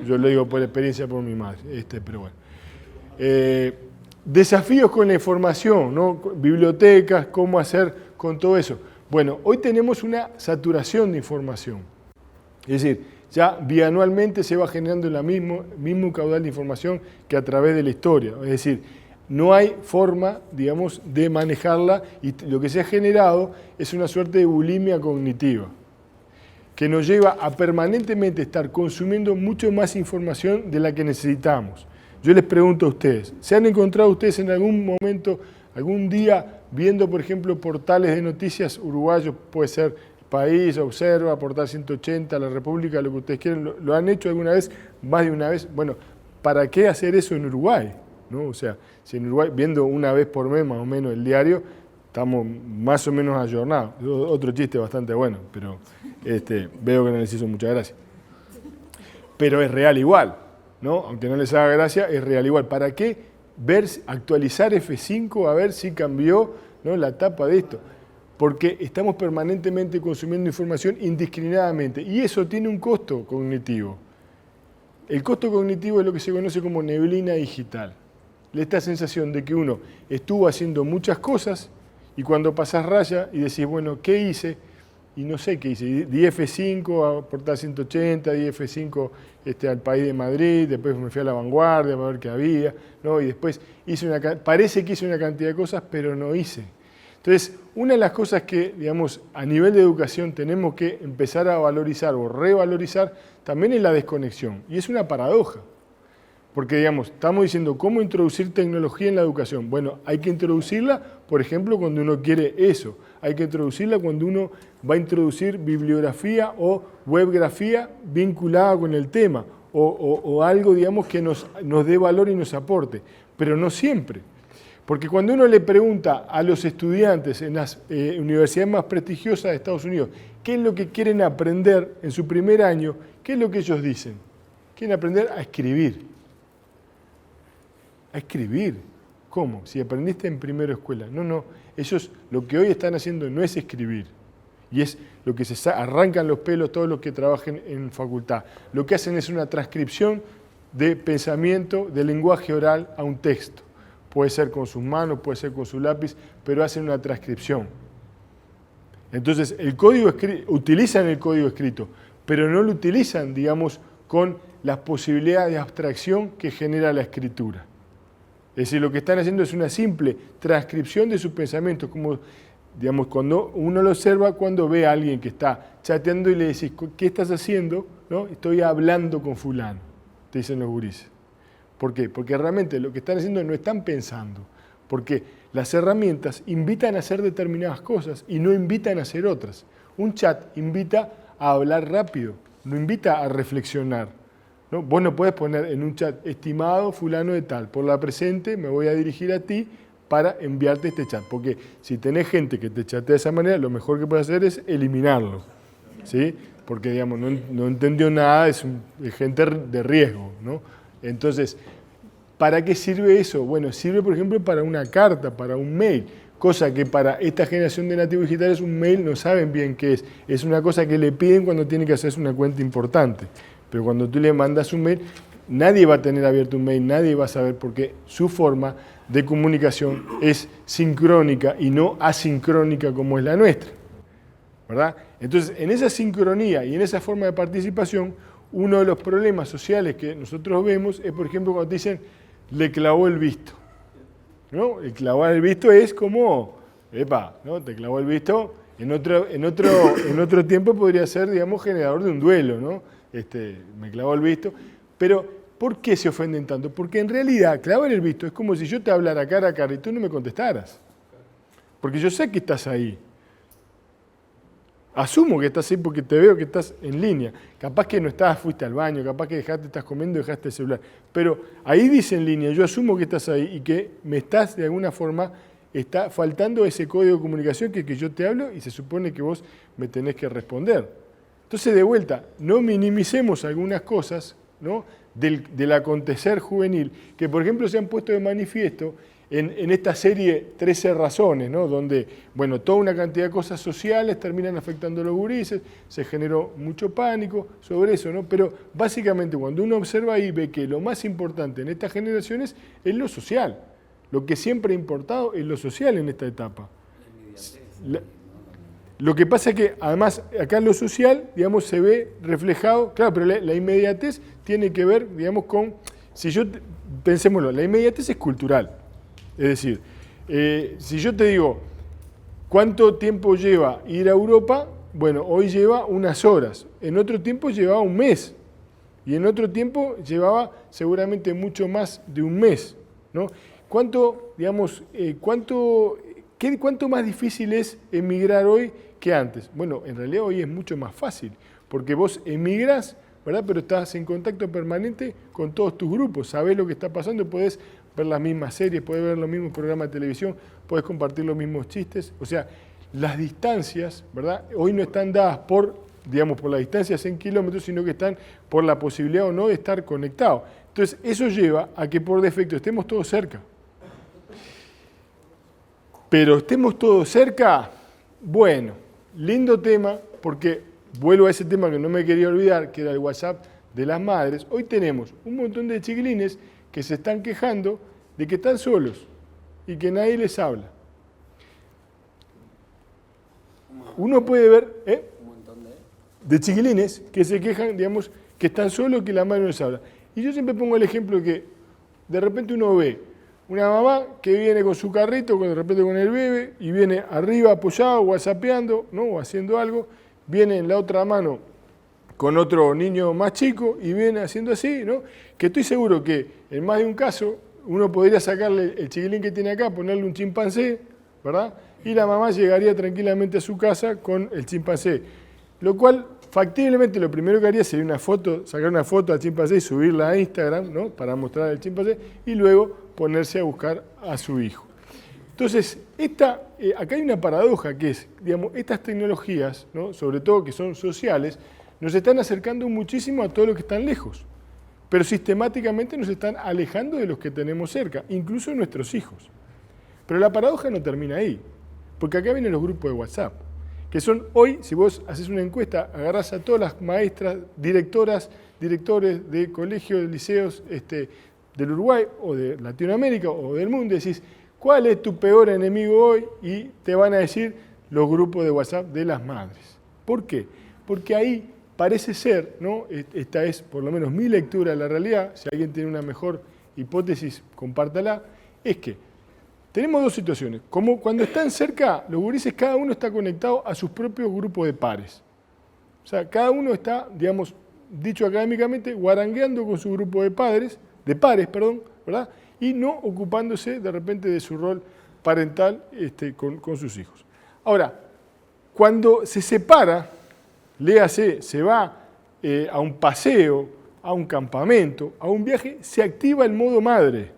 Yo lo digo por experiencia por mi madre, pero bueno. Desafíos con la información, ¿no? Bibliotecas, cómo con todo eso? Bueno, hoy tenemos una saturación de información. Es decir, ya bianualmente se va generando el mismo caudal de información que a través de la historia. Es decir, no hay forma, digamos, de manejarla y lo que se ha generado es una suerte de bulimia cognitiva que nos lleva a permanentemente estar consumiendo mucho más información de la que necesitamos. Yo les pregunto a ustedes, ¿se han encontrado ustedes en algún momento, algún día, viendo, por ejemplo, portales de noticias uruguayos, puede ser País, Observa, Portal 180, La República, lo que ustedes quieran, ¿lo han hecho alguna vez, más de una vez? Bueno, ¿para qué hacer eso en Uruguay? ¿No? O sea, si en Uruguay, viendo una vez por mes más o menos el diario, estamos más o menos ayornados. Otro chiste bastante bueno, pero veo que no les hizo mucha gracia. Pero es real igual, ¿no? Aunque no les haga gracia, es real igual. ¿Para qué actualizar F5 a ver si cambió, ¿no?, la tapa de esto? Porque estamos permanentemente consumiendo información indiscriminadamente y eso tiene un costo cognitivo. El costo cognitivo es lo que se conoce como neblina digital. Esta sensación de que uno estuvo haciendo muchas cosas y cuando pasás raya y decís, bueno, ¿qué hice? Y no sé qué hice. Di F5 a Portal 180, di F5 al País de Madrid, después me fui a La Vanguardia para ver qué había, ¿no? Y después parece que hice una cantidad de cosas, pero no hice. Entonces, una de las cosas que, digamos, a nivel de educación tenemos que empezar a valorizar o revalorizar también es la desconexión. Y es una paradoja. Porque, digamos, estamos diciendo cómo introducir tecnología en la educación. Bueno, hay que introducirla, por ejemplo, cuando uno quiere eso. Hay que introducirla cuando uno va a introducir bibliografía o webgrafía vinculada con el tema. O algo, digamos, que nos dé valor y nos aporte. Pero no siempre. Porque cuando uno le pregunta a los estudiantes en las universidades más prestigiosas de Estados Unidos qué es lo que quieren aprender en su primer año, ¿qué es lo que ellos dicen? Quieren aprender a escribir. A escribir. ¿Cómo? Si aprendiste en primero escuela. No. Ellos lo que hoy están haciendo no es escribir. Y es lo que se arrancan los pelos todos los que trabajen en facultad. Lo que hacen es una transcripción de pensamiento, de lenguaje oral a un texto. Puede ser con sus manos, puede ser con su lápiz, pero hacen una transcripción. Entonces, utilizan el código escrito, pero no lo utilizan, digamos, con las posibilidades de abstracción que genera la escritura. Es decir, lo que están haciendo es una simple transcripción de sus pensamientos, como, digamos, cuando uno lo observa, cuando ve a alguien que está chateando y le decís, ¿qué estás haciendo? ¿No? Estoy hablando con fulano, te dicen los gurises. ¿Por qué? Porque realmente lo que están haciendo no están pensando, porque las herramientas invitan a hacer determinadas cosas y no invitan a hacer otras. Un chat invita a hablar rápido, no invita a reflexionar, ¿no? Vos no podés poner en un chat, estimado fulano de tal, por la presente me voy a dirigir a ti para enviarte este chat, porque si tenés gente que te chatea de esa manera, lo mejor que puedes hacer es eliminarlo, ¿sí? Porque, digamos, no entendió nada, es gente de riesgo, ¿no? Entonces, ¿para qué sirve eso? Bueno, sirve, por ejemplo, para una carta, para un mail, cosa que para esta generación de nativos digitales un mail no saben bien qué es. Es una cosa que le piden cuando tienen que hacerse una cuenta importante. Pero cuando tú le mandas un mail, nadie va a tener abierto un mail, nadie va a saber porque su forma de comunicación es sincrónica y no asincrónica como es la nuestra, ¿verdad? Entonces, en esa sincronía y en esa forma de participación, uno de los problemas sociales que nosotros vemos es, por ejemplo, cuando te dicen, le clavó el visto, ¿no? El clavar el visto es como, ¿no? Te clavó el visto, en otro tiempo podría ser, digamos, generador de un duelo, ¿no? Me clavó el visto, pero ¿por qué se ofenden tanto? Porque en realidad, clavar el visto es como si yo te hablara cara a cara y tú no me contestaras, porque yo sé que estás ahí. Asumo que estás ahí porque te veo que estás en línea. Capaz que no estás, fuiste al baño, capaz que estás comiendo y dejaste el celular. Pero ahí dice en línea, yo asumo que estás ahí y que me estás, de alguna forma, está faltando ese código de comunicación que yo te hablo y se supone que vos me tenés que responder. Entonces, de vuelta, no minimicemos algunas cosas, ¿no?, del acontecer juvenil, que por ejemplo se han puesto de manifiesto en esta serie 13 razones, ¿no?, donde, bueno, toda una cantidad de cosas sociales terminan afectando a los gurises, se generó mucho pánico sobre eso, ¿no? Pero básicamente cuando uno observa ahí ve que lo más importante en estas generaciones es lo social. Lo que siempre ha importado es lo social en esta etapa. Lo que pasa es que, además, acá en lo social, digamos, se ve reflejado, claro, pero la inmediatez tiene que ver, digamos, con, pensémoslo, la inmediatez es cultural. Es decir, si yo te digo, ¿cuánto tiempo lleva ir a Europa? Bueno, hoy lleva unas horas, en otro tiempo llevaba un mes, y en otro tiempo llevaba seguramente mucho más de un mes, ¿no? ¿Cuánto más difícil es emigrar hoy que antes? Bueno, en realidad hoy es mucho más fácil, porque vos emigrás, ¿verdad? Pero estás en contacto permanente con todos tus grupos, sabés lo que está pasando, podés ver las mismas series, podés ver los mismos programas de televisión, podés compartir los mismos chistes. O sea, las distancias, ¿verdad? Hoy no están dadas por las distancias en kilómetros, sino que están por la posibilidad o no de estar conectados. Entonces, eso lleva a que por defecto estemos todos cerca. Pero estemos todos cerca, bueno, lindo tema, porque vuelvo a ese tema que no me quería olvidar, que era el WhatsApp de las madres. Hoy tenemos un montón de chiquilines que se están quejando de que están solos y que nadie les habla. Uno puede ver un montón de chiquilines que se quejan, digamos, que están solos y que la madre no les habla. Y yo siempre pongo el ejemplo que de repente uno ve una mamá que viene con su carrito, de repente con el bebé, y viene arriba apoyado, whatsappeando, ¿no? O haciendo algo, viene en la otra mano con otro niño más chico y viene haciendo así, ¿no? Que estoy seguro que en más de un caso uno podría sacarle el chiquilín que tiene acá, ponerle un chimpancé, ¿verdad? Y la mamá llegaría tranquilamente a su casa con el chimpancé. Lo cual, factiblemente, lo primero que haría sería sacar una foto al chimpancé y subirla a Instagram, ¿no? Para mostrar al chimpancé, y luego ponerse a buscar a su hijo. Entonces, acá hay una paradoja que es, digamos, estas tecnologías, ¿no? Sobre todo que son sociales, nos están acercando muchísimo a todos los que están lejos, pero sistemáticamente nos están alejando de los que tenemos cerca, incluso de nuestros hijos. Pero la paradoja no termina ahí, porque acá vienen los grupos de WhatsApp, que son hoy, si vos haces una encuesta, agarrás a todas las maestras, directores de colegios, de liceos del Uruguay o de Latinoamérica o del mundo, y decís, ¿cuál es tu peor enemigo hoy? Y te van a decir los grupos de WhatsApp de las madres. ¿Por qué? Porque ahí parece ser, ¿no? Esta es por lo menos mi lectura de la realidad, si alguien tiene una mejor hipótesis, compártala, es que tenemos dos situaciones. Como cuando están cerca, los gurises, cada uno está conectado a sus propios grupos de pares. O sea, cada uno está, digamos, dicho académicamente, guarangueando con su grupo de pares, ¿verdad? Y no ocupándose de repente de su rol parental con sus hijos. Ahora, cuando se separa, léase, se va a un paseo, a un campamento, a un viaje, se activa el modo madre.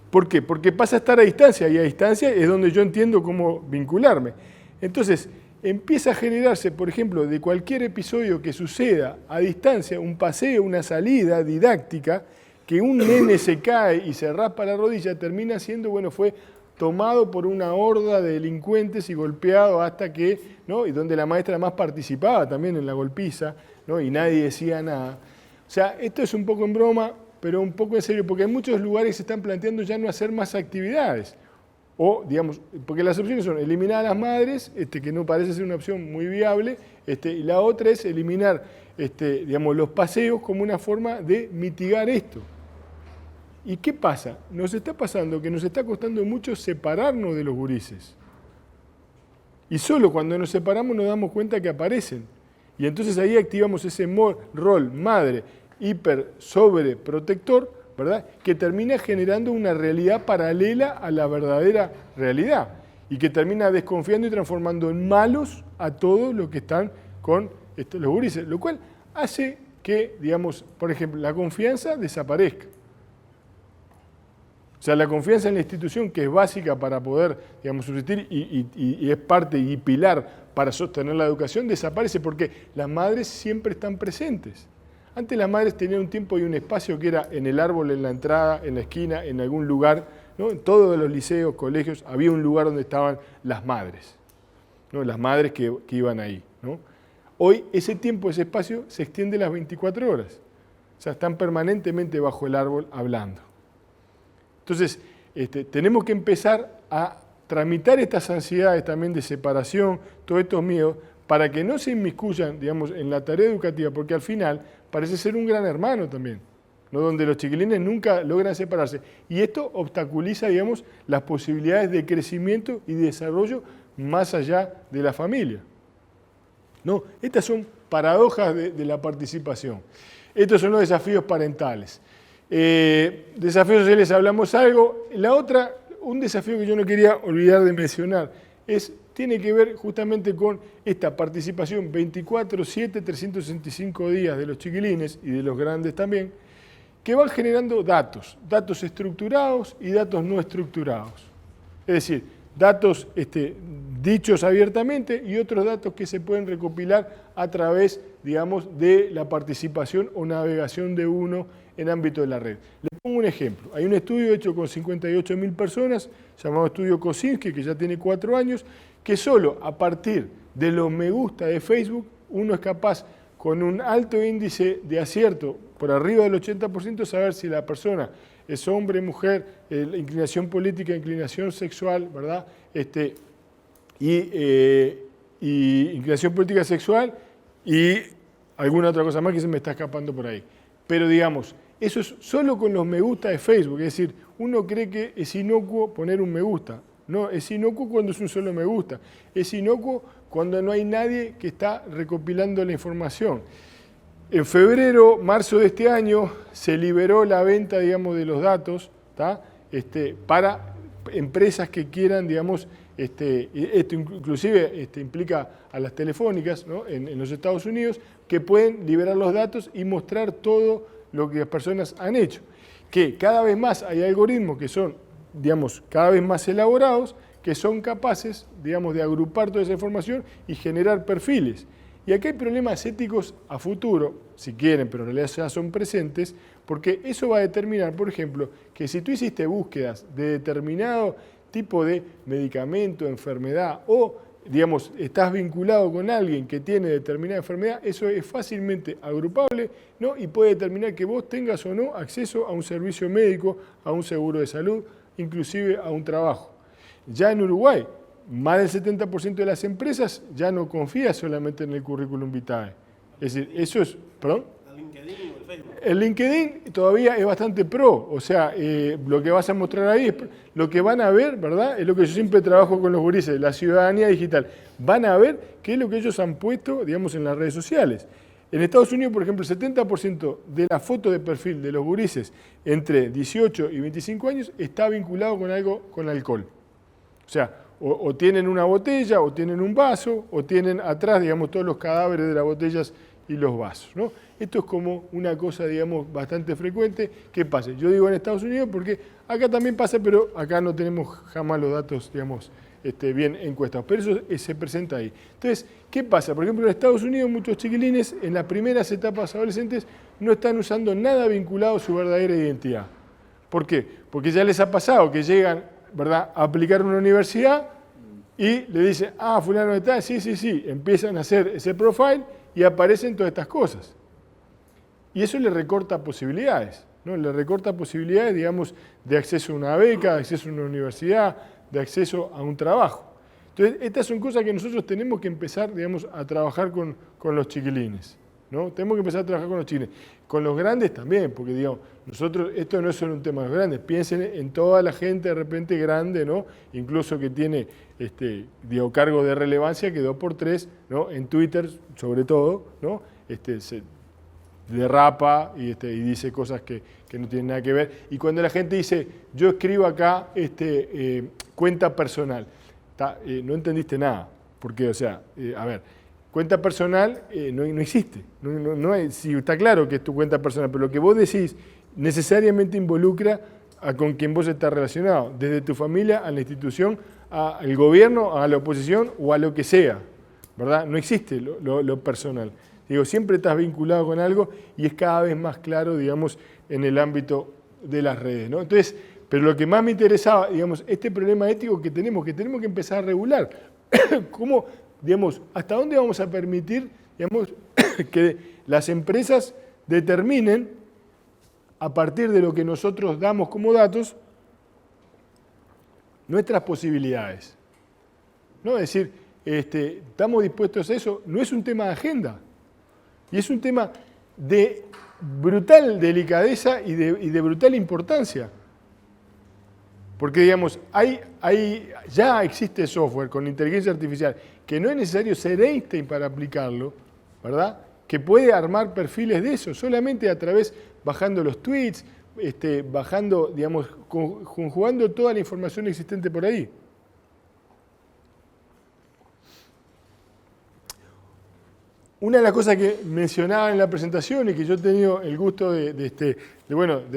¿Por qué? Porque pasa a estar a distancia, y a distancia es donde yo entiendo cómo vincularme. Entonces, empieza a generarse, por ejemplo, de cualquier episodio que suceda a distancia, un paseo, una salida didáctica, que un nene se cae y se raspa la rodilla, termina siendo, fue tomado por una horda de delincuentes y golpeado hasta que, ¿no? Y donde la maestra además participaba también en la golpiza, ¿no? Y nadie decía nada. O sea, esto es un poco en broma, pero un poco en serio, porque en muchos lugares se están planteando ya no hacer más actividades. O, digamos, porque las opciones son eliminar a las madres, que no parece ser una opción muy viable, y la otra es eliminar, digamos, los paseos como una forma de mitigar esto. ¿Y qué pasa? Nos está pasando que nos está costando mucho separarnos de los gurises. Y solo cuando nos separamos nos damos cuenta que aparecen. Y entonces ahí activamos ese rol madre, hiper sobreprotector, ¿verdad? Que termina generando una realidad paralela a la verdadera realidad y que termina desconfiando y transformando en malos a todos los que están con los gurises, lo cual hace que, digamos, por ejemplo, la confianza desaparezca. O sea, la confianza en la institución, que es básica para poder, digamos, subsistir y es parte y pilar para sostener la educación, desaparece porque las madres siempre están presentes. Antes las madres tenían un tiempo y un espacio que era en el árbol, en la entrada, en la esquina, en algún lugar, ¿no? En todos los liceos, colegios, había un lugar donde estaban las madres, ¿no? Las madres que iban ahí, ¿no? Hoy ese tiempo, ese espacio se extiende las 24 horas. O sea, están permanentemente bajo el árbol hablando. Entonces, tenemos que empezar a tramitar estas ansiedades también de separación, todos estos miedos, para que no se inmiscuyan, digamos, en la tarea educativa, porque al final parece ser un gran hermano también, ¿no? Donde los chiquilines nunca logran separarse. Y esto obstaculiza, digamos, las posibilidades de crecimiento y desarrollo más allá de la familia. ¿No? Estas son paradojas de la participación. Estos son los desafíos parentales. Desafíos sociales, hablamos algo. La otra, un desafío que yo no quería olvidar de mencionar, tiene que ver justamente con esta participación 24/7, 365 días de los chiquilines y de los grandes también, que van generando datos estructurados y datos no estructurados. Es decir, datos dichos abiertamente y otros datos que se pueden recopilar a través, digamos, de la participación o navegación de uno en ámbito de la red. Les pongo un ejemplo. Hay un estudio hecho con 58.000 personas, llamado estudio Kosinski, que ya tiene 4 años, que solo a partir de los me gusta de Facebook, uno es capaz, con un alto índice de acierto, por arriba del 80%, saber si la persona es hombre, mujer, inclinación política, inclinación sexual, ¿verdad? Y inclinación política sexual y alguna otra cosa más que se me está escapando por ahí. Pero digamos, eso es solo con los me gusta de Facebook, es decir, uno cree que es inocuo poner un me gusta. No, es inocuo cuando es un solo me gusta. Es inocuo cuando no hay nadie que está recopilando la información. En febrero, marzo de este año, se liberó la venta, digamos, de los datos, ¿tá? Para empresas que quieran, digamos, esto inclusive implica a las telefónicas, ¿no? en los Estados Unidos, que pueden liberar los datos y mostrar todo lo que las personas han hecho. Que cada vez más hay algoritmos que son, digamos, cada vez más elaborados, que son capaces, digamos, de agrupar toda esa información y generar perfiles. Y aquí hay problemas éticos a futuro, si quieren, pero en realidad ya son presentes, porque eso va a determinar, por ejemplo, que si tú hiciste búsquedas de determinado tipo de medicamento, enfermedad, o, digamos, estás vinculado con alguien que tiene determinada enfermedad, eso es fácilmente agrupable, ¿no? Y puede determinar que vos tengas o no acceso a un servicio médico, a un seguro de salud, inclusive a un trabajo. Ya en Uruguay, más del 70% de las empresas ya no confía solamente en el currículum vitae. Es decir, eso es... ¿Perdón? ¿El LinkedIn o el Facebook? El LinkedIn todavía es bastante pro, o sea, lo que vas a mostrar ahí, es lo que van a ver, ¿verdad? Es lo que yo siempre trabajo con los gurises, la ciudadanía digital. Van a ver qué es lo que ellos han puesto, digamos, en las redes sociales. En Estados Unidos, por ejemplo, el 70% de la foto de perfil de los gurises entre 18 y 25 años está vinculado con algo con alcohol. O sea, o tienen una botella, o tienen un vaso, o tienen atrás, digamos, todos los cadáveres de las botellas y los vasos, ¿no? Esto es como una cosa, digamos, bastante frecuente. ¿Qué pasa? Yo digo en Estados Unidos porque acá también pasa, pero acá no tenemos jamás los datos, digamos, bien encuestados. Pero eso se presenta ahí. Entonces, ¿qué pasa? Por ejemplo, en Estados Unidos muchos chiquilines en las primeras etapas adolescentes no están usando nada vinculado a su verdadera identidad. ¿Por qué? Porque ya les ha pasado que llegan, ¿verdad?, a aplicar una universidad y le dicen, fulano de tal, sí, empiezan a hacer ese profile y aparecen todas estas cosas. Y eso le recorta posibilidades, ¿no? Le recorta posibilidades, digamos, de acceso a una beca, de acceso a una universidad, de acceso a un trabajo. Entonces, estas son cosas que nosotros tenemos que empezar, digamos, a trabajar con los chiquilines, ¿no? Tenemos que empezar a trabajar con los chiquilines. Con los grandes también, porque, digamos, nosotros, esto no es solo un tema de los grandes, piensen en toda la gente de repente grande, ¿no? Incluso que tiene, digo, cargo de relevancia que 2x3, ¿no? En Twitter, sobre todo, ¿no? Se derrapa y dice cosas que no tienen nada que ver. Y cuando la gente dice, yo escribo acá cuenta personal, no entendiste nada. Porque, o sea, a ver, cuenta personal no existe. No hay, sí, está claro que es tu cuenta personal, pero lo que vos decís necesariamente involucra a con quien vos estás relacionado, desde tu familia a la institución, al gobierno, a la oposición o a lo que sea, ¿verdad? No existe lo personal. Digo, siempre estás vinculado con algo y es cada vez más claro, digamos, en el ámbito de las redes, ¿no? Entonces, pero lo que más me interesaba, digamos, este problema ético que tenemos que empezar a regular. ¿Cómo, digamos, hasta dónde vamos a permitir, digamos, que las empresas determinen, a partir de lo que nosotros damos como datos, nuestras posibilidades. ¿No? Es decir, estamos dispuestos a eso, no es un tema de agenda, y es un tema de brutal delicadeza y de brutal importancia. Porque, digamos, ya existe software con inteligencia artificial que no es necesario ser Einstein para aplicarlo, ¿verdad? Que puede armar perfiles de eso, solamente a través, bajando los tweets, bajando, digamos, conjugando toda la información existente por ahí. Una de las cosas que mencionaba en la presentación y que yo he tenido el gusto de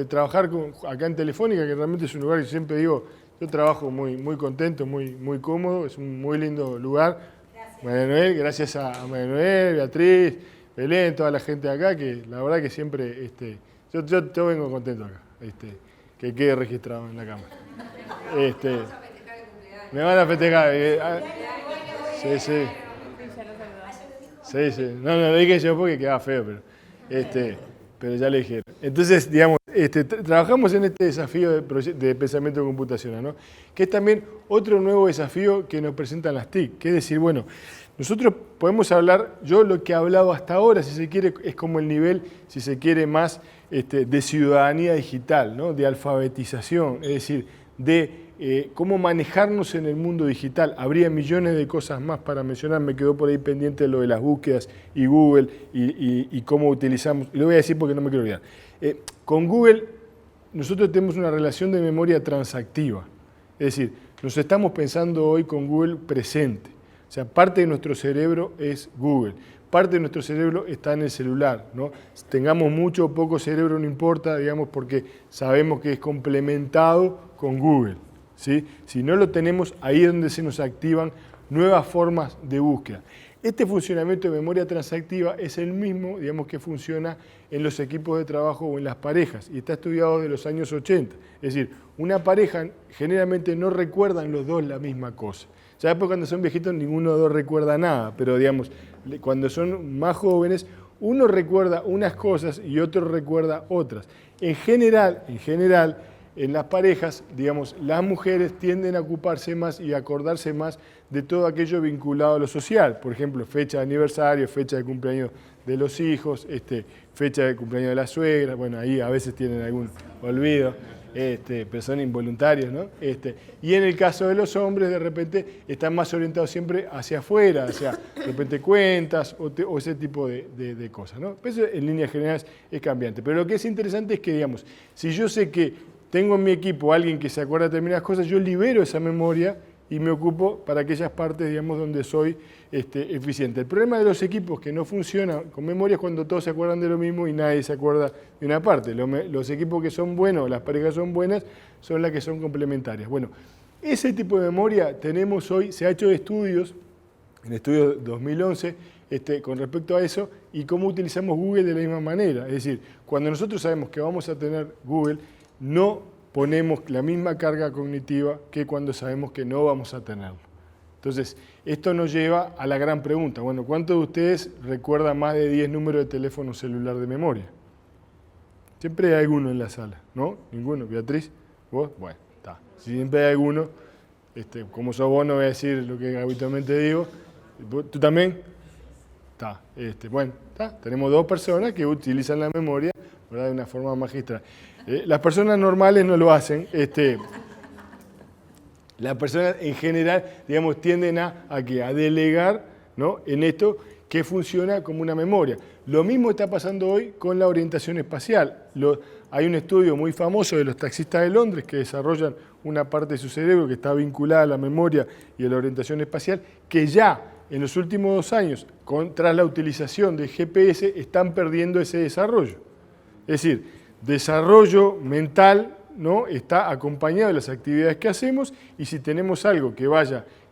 trabajar acá en Telefónica, que realmente es un lugar que siempre digo, yo trabajo muy, muy contento, muy cómodo, es un muy lindo lugar. Gracias. María Noel, gracias a María Noel, Beatriz, Belén, toda la gente de acá, que la verdad que siempre, yo vengo contento acá, que quede registrado en la cámara. Me van a festejar. Sí. Sí. No lo dije yo porque quedaba feo, pero ya le dije. Entonces, digamos, trabajamos en este desafío de pensamiento computacional, ¿no? Que es también otro nuevo desafío que nos presentan las TIC, que es decir, bueno, nosotros podemos hablar, yo lo que he hablado hasta ahora, si se quiere, es como el nivel, si se quiere, más de ciudadanía digital, ¿no? De alfabetización, es decir, de cómo manejarnos en el mundo digital. Habría millones de cosas más para mencionar, me quedó por ahí pendiente lo de las búsquedas y Google y cómo utilizamos, y lo voy a decir porque no me quiero olvidar. Con Google nosotros tenemos una relación de memoria transactiva, es decir, nos estamos pensando hoy con Google presente, o sea, parte de nuestro cerebro es Google. Parte de nuestro cerebro está en el celular, ¿no? Tengamos mucho o poco cerebro, no importa, digamos, porque sabemos que es complementado con Google, ¿sí? Si no lo tenemos, ahí es donde se nos activan nuevas formas de búsqueda. Este funcionamiento de memoria transactiva es el mismo, digamos, que funciona en los equipos de trabajo o en las parejas, y está estudiado desde los años 80. Es decir, una pareja generalmente no recuerdan los dos la misma cosa. Ya después cuando son viejitos ninguno de los dos recuerda nada, pero digamos, cuando son más jóvenes, uno recuerda unas cosas y otro recuerda otras. En general, en las parejas, digamos, las mujeres tienden a ocuparse más y a acordarse más de todo aquello vinculado a lo social. Por ejemplo, fecha de aniversario, fecha de cumpleaños de los hijos, fecha de cumpleaños de la suegra, bueno, ahí a veces tienen algún olvido. Pero son involuntarios, ¿no? Y en el caso de los hombres, de repente, están más orientados siempre hacia afuera, hacia, de repente, cuentas o ese tipo de cosas, ¿no? Eso en líneas generales es cambiante. Pero lo que es interesante es que, digamos, si yo sé que tengo en mi equipo a alguien que se acuerda de determinadas cosas, yo libero esa memoria y me ocupo para aquellas partes, digamos, donde soy eficiente. El problema de los equipos que no funcionan con memoria es cuando todos se acuerdan de lo mismo y nadie se acuerda de una parte. Los equipos que son buenos, las parejas son buenas, son las que son complementarias. Bueno, ese tipo de memoria tenemos hoy, se ha hecho estudios, en estudios 2011, con respecto a eso, y cómo utilizamos Google de la misma manera. Es decir, cuando nosotros sabemos que vamos a tener Google, no ponemos la misma carga cognitiva que cuando sabemos que no vamos a tenerlo. Entonces, esto nos lleva a la gran pregunta. Bueno, ¿cuántos de ustedes recuerdan más de 10 números de teléfono celular de memoria? Siempre hay alguno en la sala, ¿no? ¿Ninguno? ¿Beatriz? ¿Vos? Bueno, está. Si siempre hay alguno, como sos vos no voy a decir lo que habitualmente digo. ¿Tú también? Está. Bueno, está. Tenemos 2 personas que utilizan la memoria, ¿verdad?, de una forma magistral. Las personas normales no lo hacen. Las personas en general, digamos, tienden a delegar, ¿no?, en esto que funciona como una memoria. Lo mismo está pasando hoy con la orientación espacial. Hay un estudio muy famoso de los taxistas de Londres que desarrollan una parte de su cerebro que está vinculada a la memoria y a la orientación espacial, que ya en los últimos 2 años, tras la utilización de GPS, están perdiendo ese desarrollo. Es decir, desarrollo mental, ¿no?, está acompañado de las actividades que hacemos, y si tenemos algo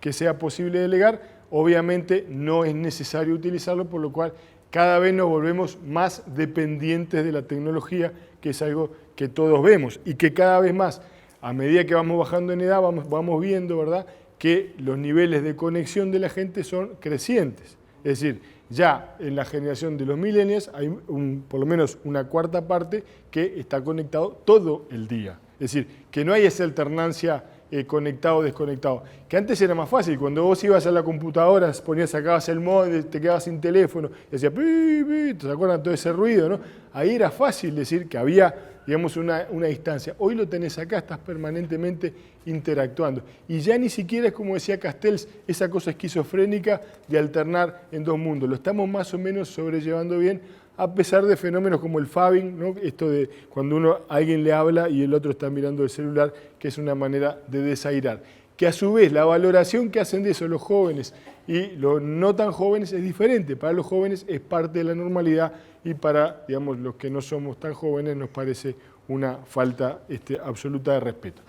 que sea posible delegar, obviamente no es necesario utilizarlo, por lo cual cada vez nos volvemos más dependientes de la tecnología, que es algo que todos vemos y que cada vez más, a medida que vamos bajando en edad, vamos viendo, ¿verdad?, que los niveles de conexión de la gente son crecientes. Es decir, ya en la generación de los millennials hay por lo menos una cuarta parte que está conectado todo el día. Es decir, que no hay esa alternancia conectado o desconectado. Que antes era más fácil, cuando vos ibas a la computadora, sacabas el módem, te quedabas sin teléfono, y hacía pi, pi, ¿te acuerdan todo ese ruido, no? Ahí era fácil decir que había, digamos, una distancia. Hoy lo tenés acá, estás permanentemente interactuando. Y ya ni siquiera es, como decía Castells, esa cosa esquizofrénica de alternar en dos mundos. Lo estamos más o menos sobrellevando bien, a pesar de fenómenos como el fabbing, ¿no? Esto de cuando alguien le habla y el otro está mirando el celular, que es una manera de desairar. Que a su vez la valoración que hacen de eso los jóvenes y los no tan jóvenes es diferente. Para los jóvenes es parte de la normalidad y para, digamos, los que no somos tan jóvenes nos parece una falta absoluta de respeto.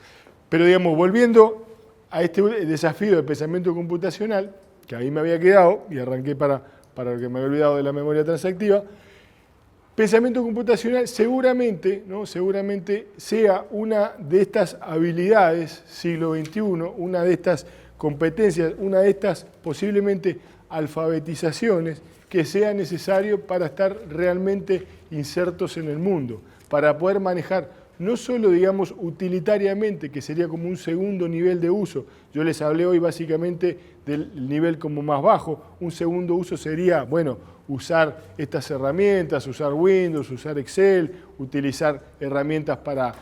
Pero, digamos, volviendo a este desafío de pensamiento computacional, que ahí me había quedado y arranqué para lo que me había olvidado de la memoria transactiva, pensamiento computacional seguramente, ¿no? Seguramente sea una de estas habilidades siglo XXI, una de estas competencias, una de estas posiblemente alfabetizaciones que sea necesario para estar realmente insertos en el mundo, para poder manejar no solo, digamos, utilitariamente, que sería como un segundo nivel de uso. Yo les hablé hoy básicamente del nivel como más bajo. Un segundo uso sería, bueno, usar estas herramientas, usar Windows, usar Excel, utilizar herramientas para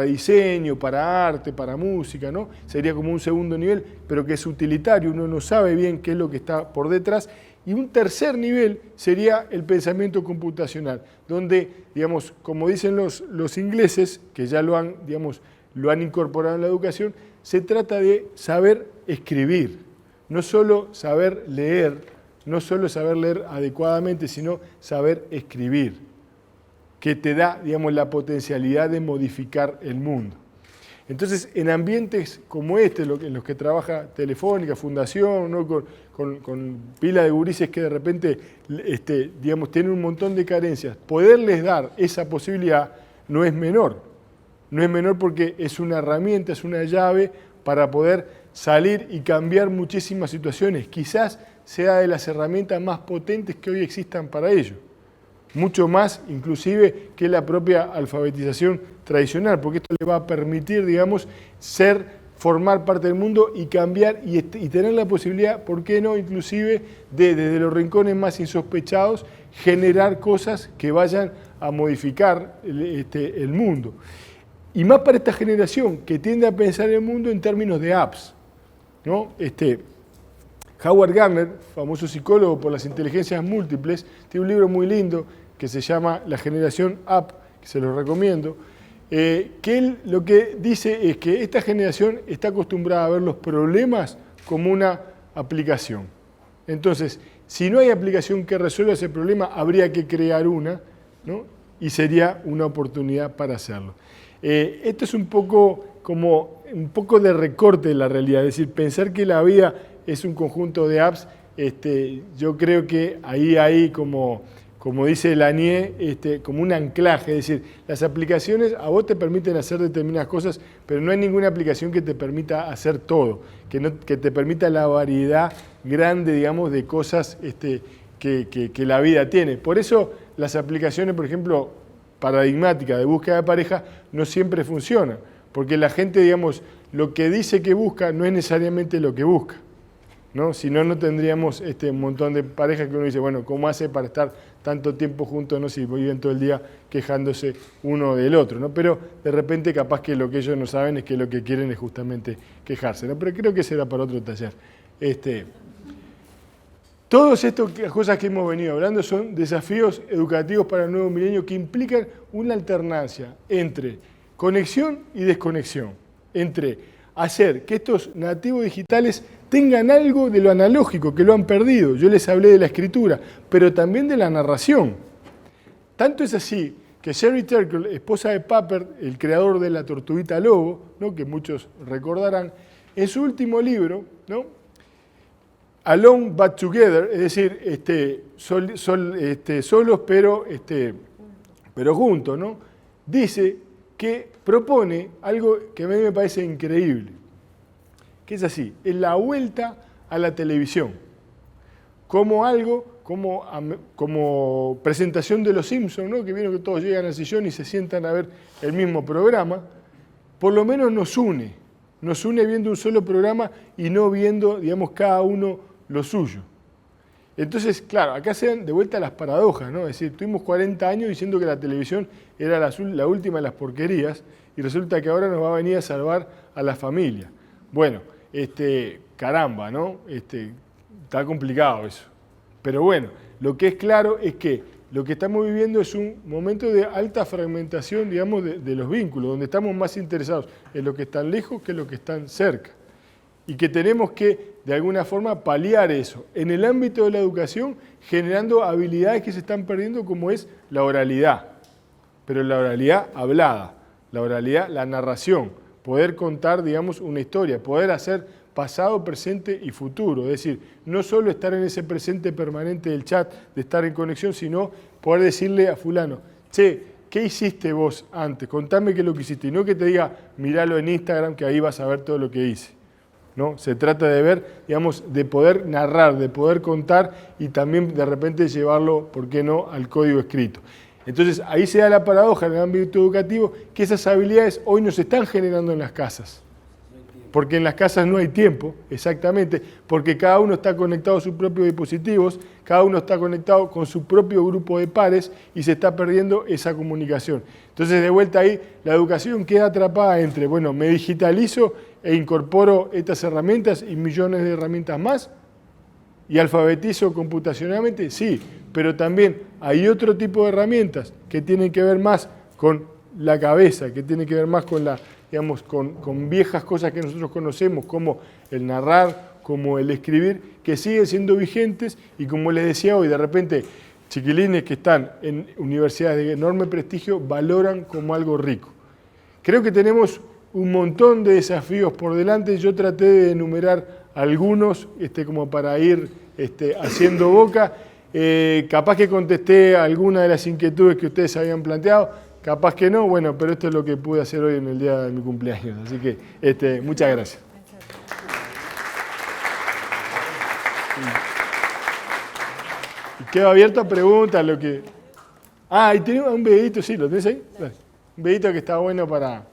diseño, para arte, para música, ¿no? Sería como un segundo nivel, pero que es utilitario, uno no sabe bien qué es lo que está por detrás. Y un tercer nivel sería el pensamiento computacional, donde, digamos, como dicen los ingleses, que ya lo han incorporado en la educación, se trata de saber escribir, no solo saber leer, adecuadamente, sino saber escribir, que te da, digamos, la potencialidad de modificar el mundo. Entonces, en ambientes como en los que trabaja Telefónica, Fundación, ¿no? con pila de gurises que de repente digamos, tienen un montón de carencias, poderles dar esa posibilidad no es menor. No es menor porque es una herramienta, es una llave para poder salir y cambiar muchísimas situaciones. Quizás sea de las herramientas más potentes que hoy existan para ello. Mucho más, inclusive, que la propia alfabetización tradicional, porque esto le va a permitir, digamos, formar parte del mundo y cambiar y tener la posibilidad, ¿por qué no?, inclusive, desde los rincones más insospechados, generar cosas que vayan a modificar el mundo. Y más para esta generación, que tiende a pensar el mundo en términos de apps, ¿no? Howard Gardner, famoso psicólogo por las inteligencias múltiples, tiene un libro muy lindo que se llama La generación app, que se lo recomiendo, que él lo que dice es que esta generación está acostumbrada a ver los problemas como una aplicación. Entonces, si no hay aplicación que resuelva ese problema, habría que crear una, ¿no? Y sería una oportunidad para hacerlo. Esto es un poco de recorte de la realidad, es decir, pensar que la vida es un conjunto de apps, yo creo que ahí hay como dice Lanier, como un anclaje, es decir, las aplicaciones a vos te permiten hacer determinadas cosas, pero no hay ninguna aplicación que te permita hacer todo, que te permita la variedad grande, digamos, de cosas que la vida tiene. Por eso las aplicaciones, por ejemplo, paradigmáticas de búsqueda de pareja no siempre funcionan, porque la gente, digamos, lo que dice que busca no es necesariamente lo que busca, ¿no? Si no, no tendríamos un montón de parejas que uno dice, bueno, ¿cómo hace para estar tanto tiempo juntos, no? Si viven todo el día quejándose uno del otro, ¿no? Pero de repente capaz que lo que ellos no saben es que lo que quieren es justamente quejarse, ¿no? Pero creo que será para otro taller. Todas estas cosas que hemos venido hablando son desafíos educativos para el nuevo milenio que implican una alternancia entre conexión y desconexión, entre hacer que estos nativos digitales tengan algo de lo analógico, que lo han perdido. Yo les hablé de la escritura, pero también de la narración. Tanto es así que Sherry Turkle, esposa de Papert, el creador de La Tortuguita Lobo, ¿no?, que muchos recordarán, en su último libro, ¿no?, Alone but Together, es decir, solos pero juntos, ¿no?, dice que propone algo que a mí me parece increíble, que es así, es la vuelta a la televisión, como algo, como presentación de los Simpsons, ¿no?, que vieron que todos llegan al sillón y se sientan a ver el mismo programa, por lo menos nos une, Nos une viendo un solo programa y no viendo, digamos, cada uno lo suyo. Entonces, claro, acá se dan de vuelta las paradojas, ¿no? Es decir, tuvimos 40 años diciendo que la televisión era la última de las porquerías y resulta que ahora nos va a venir a salvar a la familia. Bueno, caramba, ¿no? Está complicado eso. Pero bueno, lo que es claro es que lo que estamos viviendo es un momento de alta fragmentación, digamos, de los vínculos, donde estamos más interesados en lo que están lejos que en lo que están cerca. Y que tenemos que, de alguna forma, paliar eso. En el ámbito de la educación, generando habilidades que se están perdiendo, como es la oralidad. Pero la oralidad hablada, la oralidad, la narración, poder contar, digamos, una historia, poder hacer pasado, presente y futuro. Es decir, no solo estar en ese presente permanente del chat, de estar en conexión, sino poder decirle a fulano, che, ¿qué hiciste vos antes? Contame qué es lo que hiciste. Y no que te diga, miralo en Instagram, que ahí vas a ver todo lo que hice. ¿No? Se trata de ver, digamos, de poder narrar, de poder contar y también de repente llevarlo, ¿por qué no?, al código escrito. Entonces, ahí se da la paradoja en el ámbito educativo que esas habilidades hoy no se están generando en las casas. Porque en las casas no hay tiempo, exactamente, porque cada uno está conectado a sus propios dispositivos, cada uno está conectado con su propio grupo de pares y se está perdiendo esa comunicación. Entonces, de vuelta ahí, la educación queda atrapada entre, bueno, me digitalizo e incorporo estas herramientas y millones de herramientas más, y alfabetizo computacionalmente, sí, pero también hay otro tipo de herramientas que tienen que ver más con la cabeza, que tienen que ver más con digamos, con viejas cosas que nosotros conocemos, como el narrar, como el escribir, que siguen siendo vigentes y como les decía hoy, de repente, chiquilines que están en universidades de enorme prestigio valoran como algo rico. Creo que tenemos un montón de desafíos por delante. Yo traté de enumerar algunos como para ir haciendo boca. Capaz que contesté alguna de las inquietudes que ustedes habían planteado, capaz que no, bueno, pero esto es lo que pude hacer hoy en el día de mi cumpleaños. Así que muchas gracias. Y quedo abierto a preguntas, lo que... Ah, y tenemos un videito, sí, ¿lo tenés ahí? Dale. Un videito que está bueno para...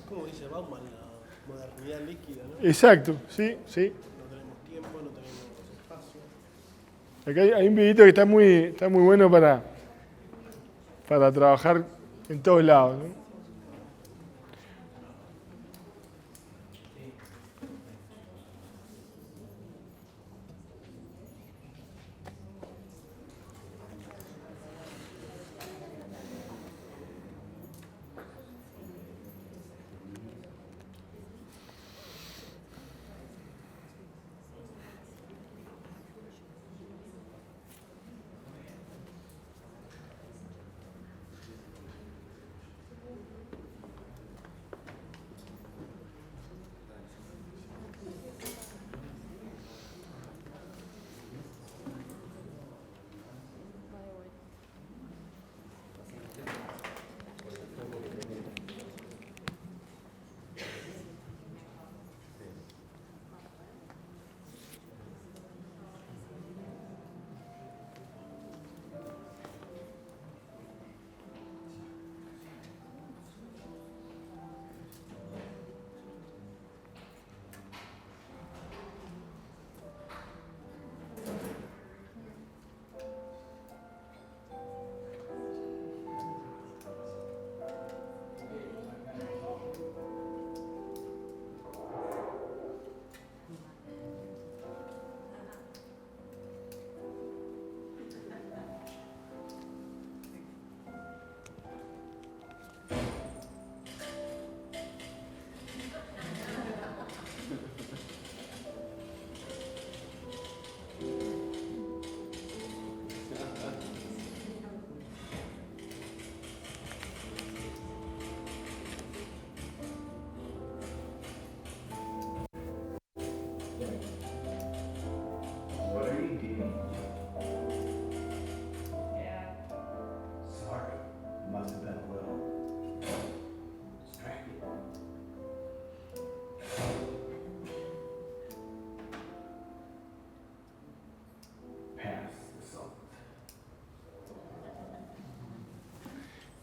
¿Cómo dice Bauman? La modernidad líquida, ¿no? Exacto, sí, sí. No tenemos tiempo, no tenemos espacio. Acá hay un videito que está muy bueno para trabajar en todos lados, ¿no?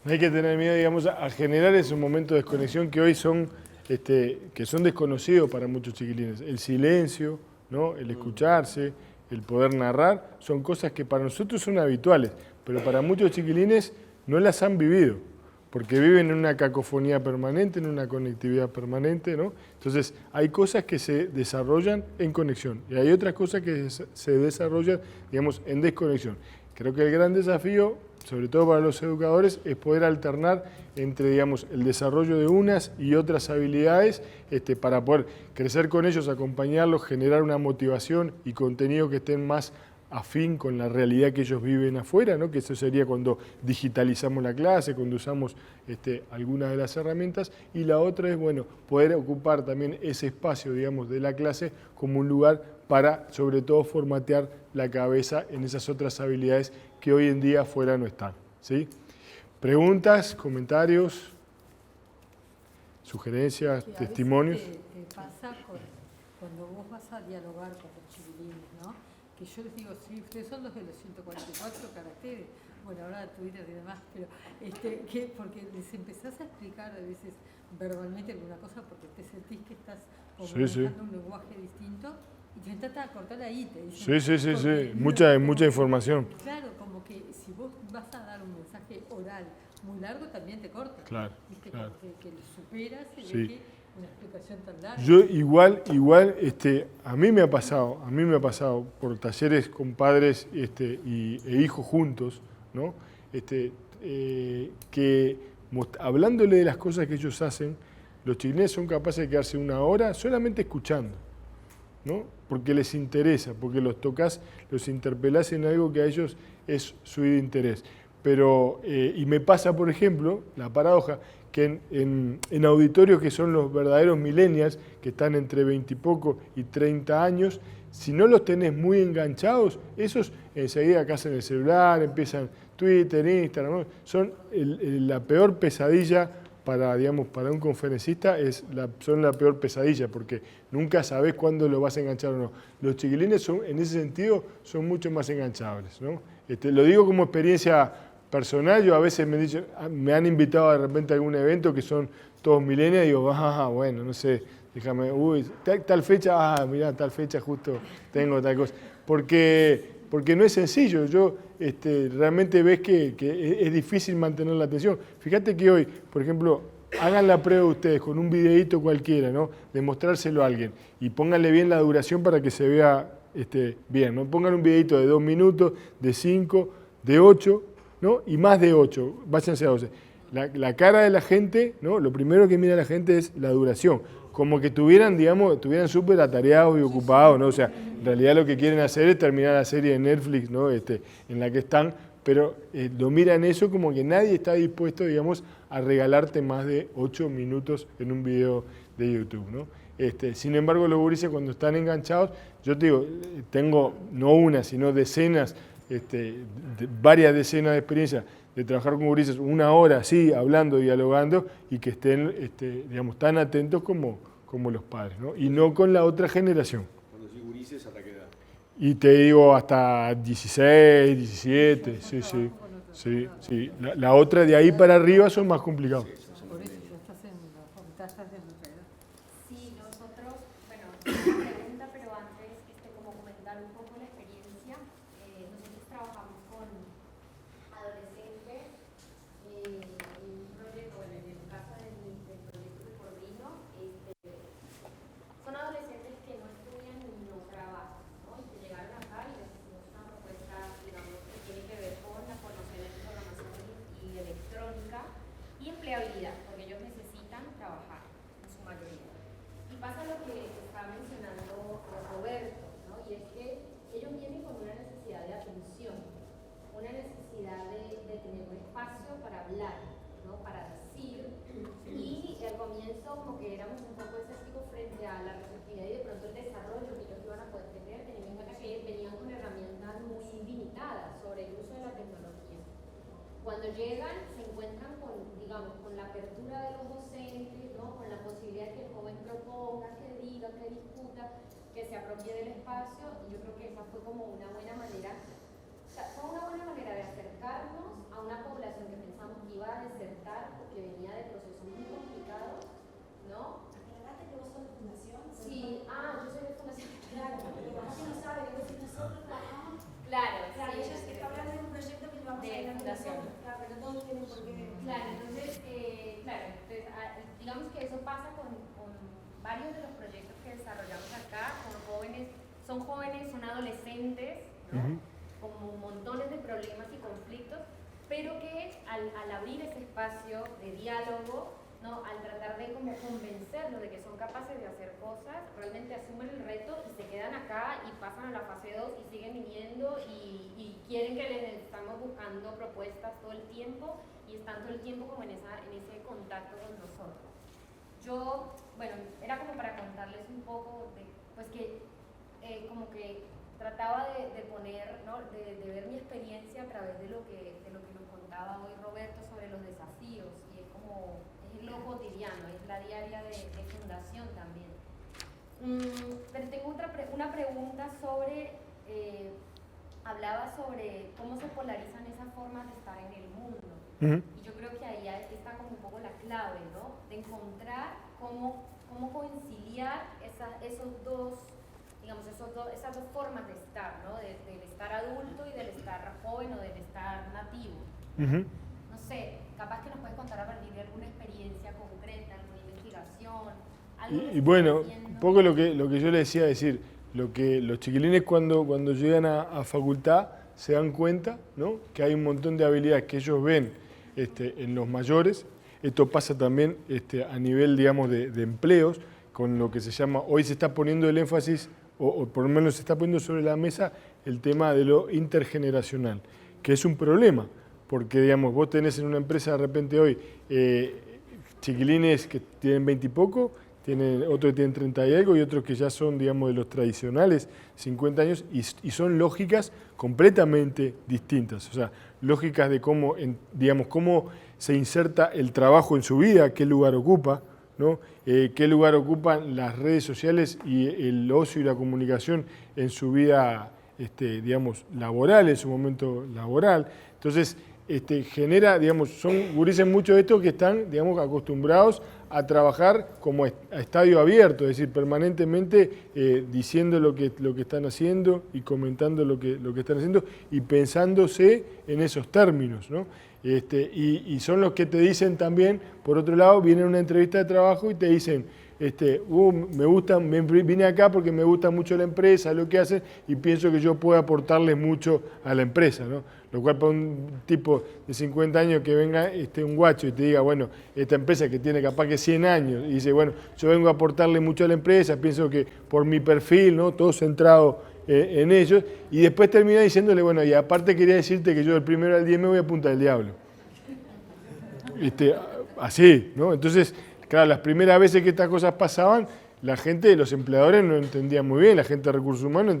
No hay que tener miedo, digamos, a generar esos momentos de desconexión que hoy son, que son desconocidos para muchos chiquilines. El silencio, ¿no? El escucharse, el poder narrar, son cosas que para nosotros son habituales, pero para muchos chiquilines no las han vivido, porque viven en una cacofonía permanente, en una conectividad permanente, ¿no? Entonces, hay cosas que se desarrollan en conexión y hay otras cosas que se desarrollan, digamos, en desconexión. Creo que el gran desafío, sobre todo para los educadores, es poder alternar entre, digamos, el desarrollo de unas y otras habilidades para poder crecer con ellos, acompañarlos, generar una motivación y contenido que estén más afín con la realidad que ellos viven afuera, ¿no? Que eso sería cuando digitalizamos la clase, cuando usamos algunas de las herramientas, y la otra es, bueno, poder ocupar también ese espacio, digamos, de la clase como un lugar para, sobre todo, formatear la cabeza en esas otras habilidades que hoy en día afuera no están, ¿sí? ¿Preguntas, comentarios, sugerencias, testimonios? Te pasa cuando vos vas a dialogar con los chiquilines, ¿no? Que yo les digo, sí, ustedes son los de los 144 caracteres, bueno, ahora Twitter y demás, pero porque les empezás a explicar a veces verbalmente alguna cosa porque te sentís que estás comunicando un lenguaje distinto y te intentas cortar ahí, te dicen. Sí, mucha información. Claro, como que si vos vas a dar un mensaje oral muy largo, también te corta. Claro, ¿viste? claro. Que lo superas y Sí. ves que una explicación tan larga. Yo igual, a mí me ha pasado por talleres con padres e hijos juntos, ¿no? Que hablándole de las cosas que ellos hacen, los chiquilines son capaces de quedarse una hora solamente escuchando, ¿no? Porque les interesa, porque los tocas, los interpelás en algo que a ellos es su interés. Pero, y me pasa, por ejemplo, la paradoja, que en auditorios que son los verdaderos millennials, que están entre 20 y poco y 30 años, si no los tenés muy enganchados, esos enseguida casan el celular, empiezan Twitter, Instagram, ¿no? Son la peor pesadilla para un conferencista, son la peor pesadilla, porque nunca sabés cuándo lo vas a enganchar o no. Los chiquilines en ese sentido son mucho más enganchables, ¿no? Lo digo como experiencia personal. Yo a veces me han invitado de repente a algún evento que son todos millennials y digo, bueno, no sé, déjame, tal fecha, mirá, tal fecha justo tengo tal cosa. Porque no es sencillo, realmente ves que es difícil mantener la atención. Fíjate que hoy, por ejemplo, hagan la prueba ustedes con un videíto cualquiera, ¿no? De mostrárselo a alguien y pónganle bien la duración para que se vea bien, ¿no? Pongan un videíto de 2 minutos, de 5, de 8, ¿no? Y más de 8, váyanse a 12. La cara de la gente, ¿no? Lo primero que mira la gente es la duración, como que estuvieran súper atareados y ocupados, ¿no? O sea, en realidad lo que quieren hacer es terminar la serie de Netflix, ¿no? En la que están, pero lo miran eso como que nadie está dispuesto, digamos, a regalarte más de 8 minutos en un video de YouTube, ¿no? Sin embargo, los gurises cuando están enganchados, yo te digo, tengo no una, sino decenas, varias decenas de experiencias de trabajar con gurises una hora así, hablando, dialogando, y que estén digamos, tan atentos como los padres, ¿no? Y no con la otra generación. Cuando decís gurises, ¿hasta qué edad? Y te digo hasta 16, 17, sí. La otra de ahí para arriba son más complicados. Por eso ya estás en la facultad, estás en otra edad. Sí, nosotros, bueno, una pregunta, pero antes como comentar un poco la experiencia. Nosotros trabajamos con adolescentes en un proyecto, bueno, en el caso del proyecto de Cordino, son adolescentes que no estudian ni no trabajan, ¿no? Y que llegaron acá y les hicimos una propuesta, digamos, que tiene que ver con la formación en programación y electrónica y empleabilidad, porque ellos necesitan trabajar en su mayoría. Y pasa lo que está mencionando Roberto, ¿no? Y es que ellos vienen con una necesidad de atención, una necesidad de tener un espacio para hablar, ¿no? Para decir. Y al comienzo como que éramos un poco escépticos frente a la receptividad y de pronto el desarrollo que ellos iban a poder tener, teniendo en cuenta que venían con herramientas muy limitadas sobre el uso de la tecnología. Cuando llegan se encuentran con, digamos, con la apertura de los docentes, ¿no? Con la posibilidad de que el joven proponga, que diga, que discuta, que se apropie del espacio, y yo creo que esa fue como una buena manera, de acercarnos a una población que pensamos que iba a que venía de procesos muy complicados, ¿no? Aclarate que vos sos de fundación. Sí, yo soy de fundación. Claro, porque capaz que no saben, es decir, nosotros trabajamos. Claro, Claro, ellos están hablando de un proyecto que llevamos de adelante fundación. nosotros. Claro, pero todos tienen por qué. Claro, entonces, digamos que eso pasa con varios de los proyectos que desarrollamos acá, con jóvenes, son adolescentes, ¿no? Con montones de problemas y conflictos, pero que al abrir ese espacio de diálogo, ¿no? Al tratar de como convencerlos de que son capaces de hacer cosas, realmente asumen el reto y se quedan acá y pasan a la fase 2 y siguen viniendo y quieren que les estamos buscando propuestas todo el tiempo y están todo el tiempo como en ese contacto con nosotros. Yo, bueno, era como para contarles un poco de, pues que como que trataba de poner, ¿no? de ver mi experiencia a través de lo que nos contaba hoy Roberto sobre los desafíos, y es como, es lo cotidiano, es la diaria de fundación también. Pero tengo una pregunta sobre, hablaba sobre cómo se polarizan esas formas de estar en el mundo. Y yo creo que ahí está como un poco la clave, ¿no? De encontrar cómo conciliar esas dos formas de estar, ¿no? Del estar adulto y del estar joven o del estar nativo. No sé, capaz que nos puedes contar a partir de alguna experiencia concreta, alguna investigación. Y bueno, un poco lo que yo le decía, decir, lo que los chiquilines cuando llegan a facultad se dan cuenta, ¿no? Que hay un montón de habilidades que ellos ven en los mayores. Esto pasa también a nivel, digamos, de empleos, con lo que se llama, hoy se está poniendo el énfasis, o por lo menos se está poniendo sobre la mesa el tema de lo intergeneracional, que es un problema, porque, digamos, vos tenés en una empresa de repente hoy chiquilines que tienen 20 y poco, otros que tienen 30 y algo, y otros que ya son, digamos, de los tradicionales 50 años, y son lógicas completamente distintas, o sea, lógicas de cómo, digamos, cómo se inserta el trabajo en su vida, qué lugar ocupa, ¿no? Qué lugar ocupan las redes sociales y el ocio y la comunicación en su vida, digamos, laboral, en su momento laboral. Entonces, genera, digamos, son gurises muchos de estos que están, digamos, acostumbrados a trabajar como a estadio abierto, es decir, permanentemente diciendo lo que están haciendo y comentando lo que están haciendo y pensándose en esos términos, ¿no? Y son los que te dicen también, por otro lado, vienen a una entrevista de trabajo y te dicen, vine acá porque me gusta mucho la empresa, lo que hacen, y pienso que yo puedo aportarles mucho a la empresa, ¿no? Lo cual para un tipo de 50 años que venga un guacho y te diga, bueno, esta empresa que tiene capaz que 100 años, y dice, bueno, yo vengo a aportarle mucho a la empresa, pienso que por mi perfil, ¿no? Todo centrado en ellos, y después termina diciéndole, bueno, y aparte quería decirte que yo del 1 al 10 me voy a Punta del Diablo. Así, ¿no? Entonces, claro, las primeras veces que estas cosas pasaban, la gente, los empleadores no entendían muy bien, la gente de recursos humanos,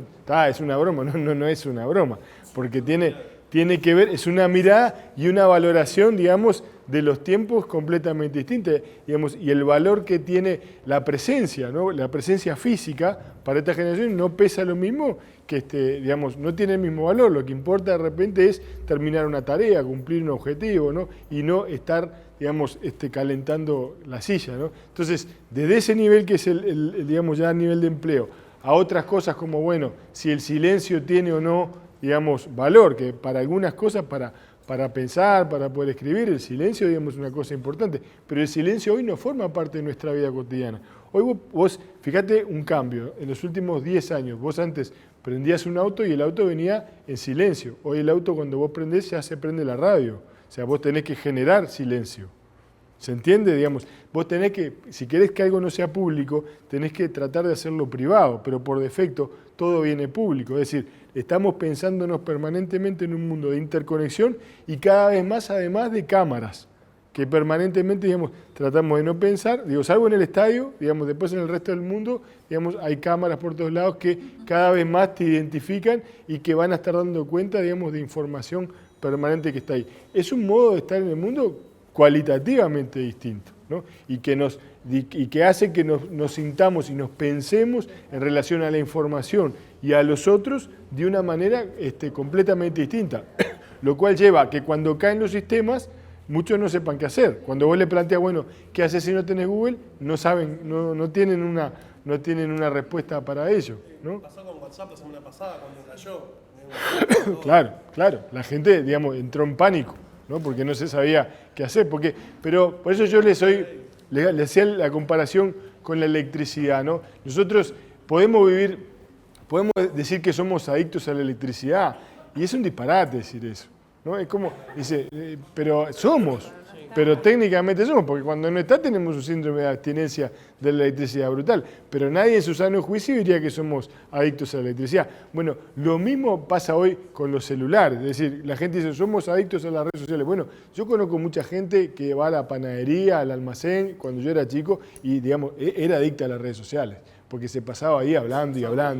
es una broma, no es una broma, porque tiene que ver, es una mirada y una valoración, digamos, de los tiempos completamente distintos, digamos, y el valor que tiene la presencia, ¿no? La presencia física para esta generación no pesa lo mismo que, digamos, no tiene el mismo valor. Lo que importa de repente es terminar una tarea, cumplir un objetivo, ¿no? Y no estar, digamos, calentando la silla, ¿no? Entonces, desde ese nivel que es digamos, ya a nivel de empleo, a otras cosas como, bueno, si el silencio tiene o no, digamos, valor, que para algunas cosas, para pensar, para poder escribir, el silencio, digamos, es una cosa importante, pero el silencio hoy no forma parte de nuestra vida cotidiana. Hoy vos fíjate un cambio, en los últimos 10 años, vos antes prendías un auto y el auto venía en silencio, hoy el auto cuando vos prendés ya se prende la radio, o sea, vos tenés que generar silencio. ¿Se entiende? Digamos, vos tenés que, si querés que algo no sea público, tenés que tratar de hacerlo privado, pero por defecto todo viene público. Es decir, estamos pensándonos permanentemente en un mundo de interconexión y cada vez más además de cámaras, que permanentemente, digamos, tratamos de no pensar, digo, salvo en el estadio, digamos, después en el resto del mundo, digamos, hay cámaras por todos lados que cada vez más te identifican y que van a estar dando cuenta, digamos, de información permanente que está ahí. Es un modo de estar en el mundo cualitativamente distinto, ¿no? Y que hace que nos sintamos y nos pensemos en relación a la información y a los otros de una manera completamente distinta, lo cual lleva a que cuando caen los sistemas, muchos no sepan qué hacer. Cuando vos le planteas, bueno, ¿qué haces si no tenés Google? No saben, no tienen una respuesta para ello, ¿no? Pasó con WhatsApp la semana pasada cuando cayó. Claro, la gente, digamos, entró en pánico, ¿no? Porque no se sabía qué hacer. Pero por eso yo le hacía la comparación con la electricidad, ¿no? Nosotros podemos decir que somos adictos a la electricidad, y es un disparate decir eso, ¿no? Es como, dice, pero técnicamente somos, porque cuando no está tenemos un síndrome de abstinencia de la electricidad brutal, pero nadie en su sano juicio diría que somos adictos a la electricidad. Bueno, lo mismo pasa hoy con los celulares, es decir, la gente dice, somos adictos a las redes sociales. Bueno, yo conozco mucha gente que va a la panadería, al almacén, cuando yo era chico, y digamos, era adicta a las redes sociales, porque se pasaba ahí hablando, y ahora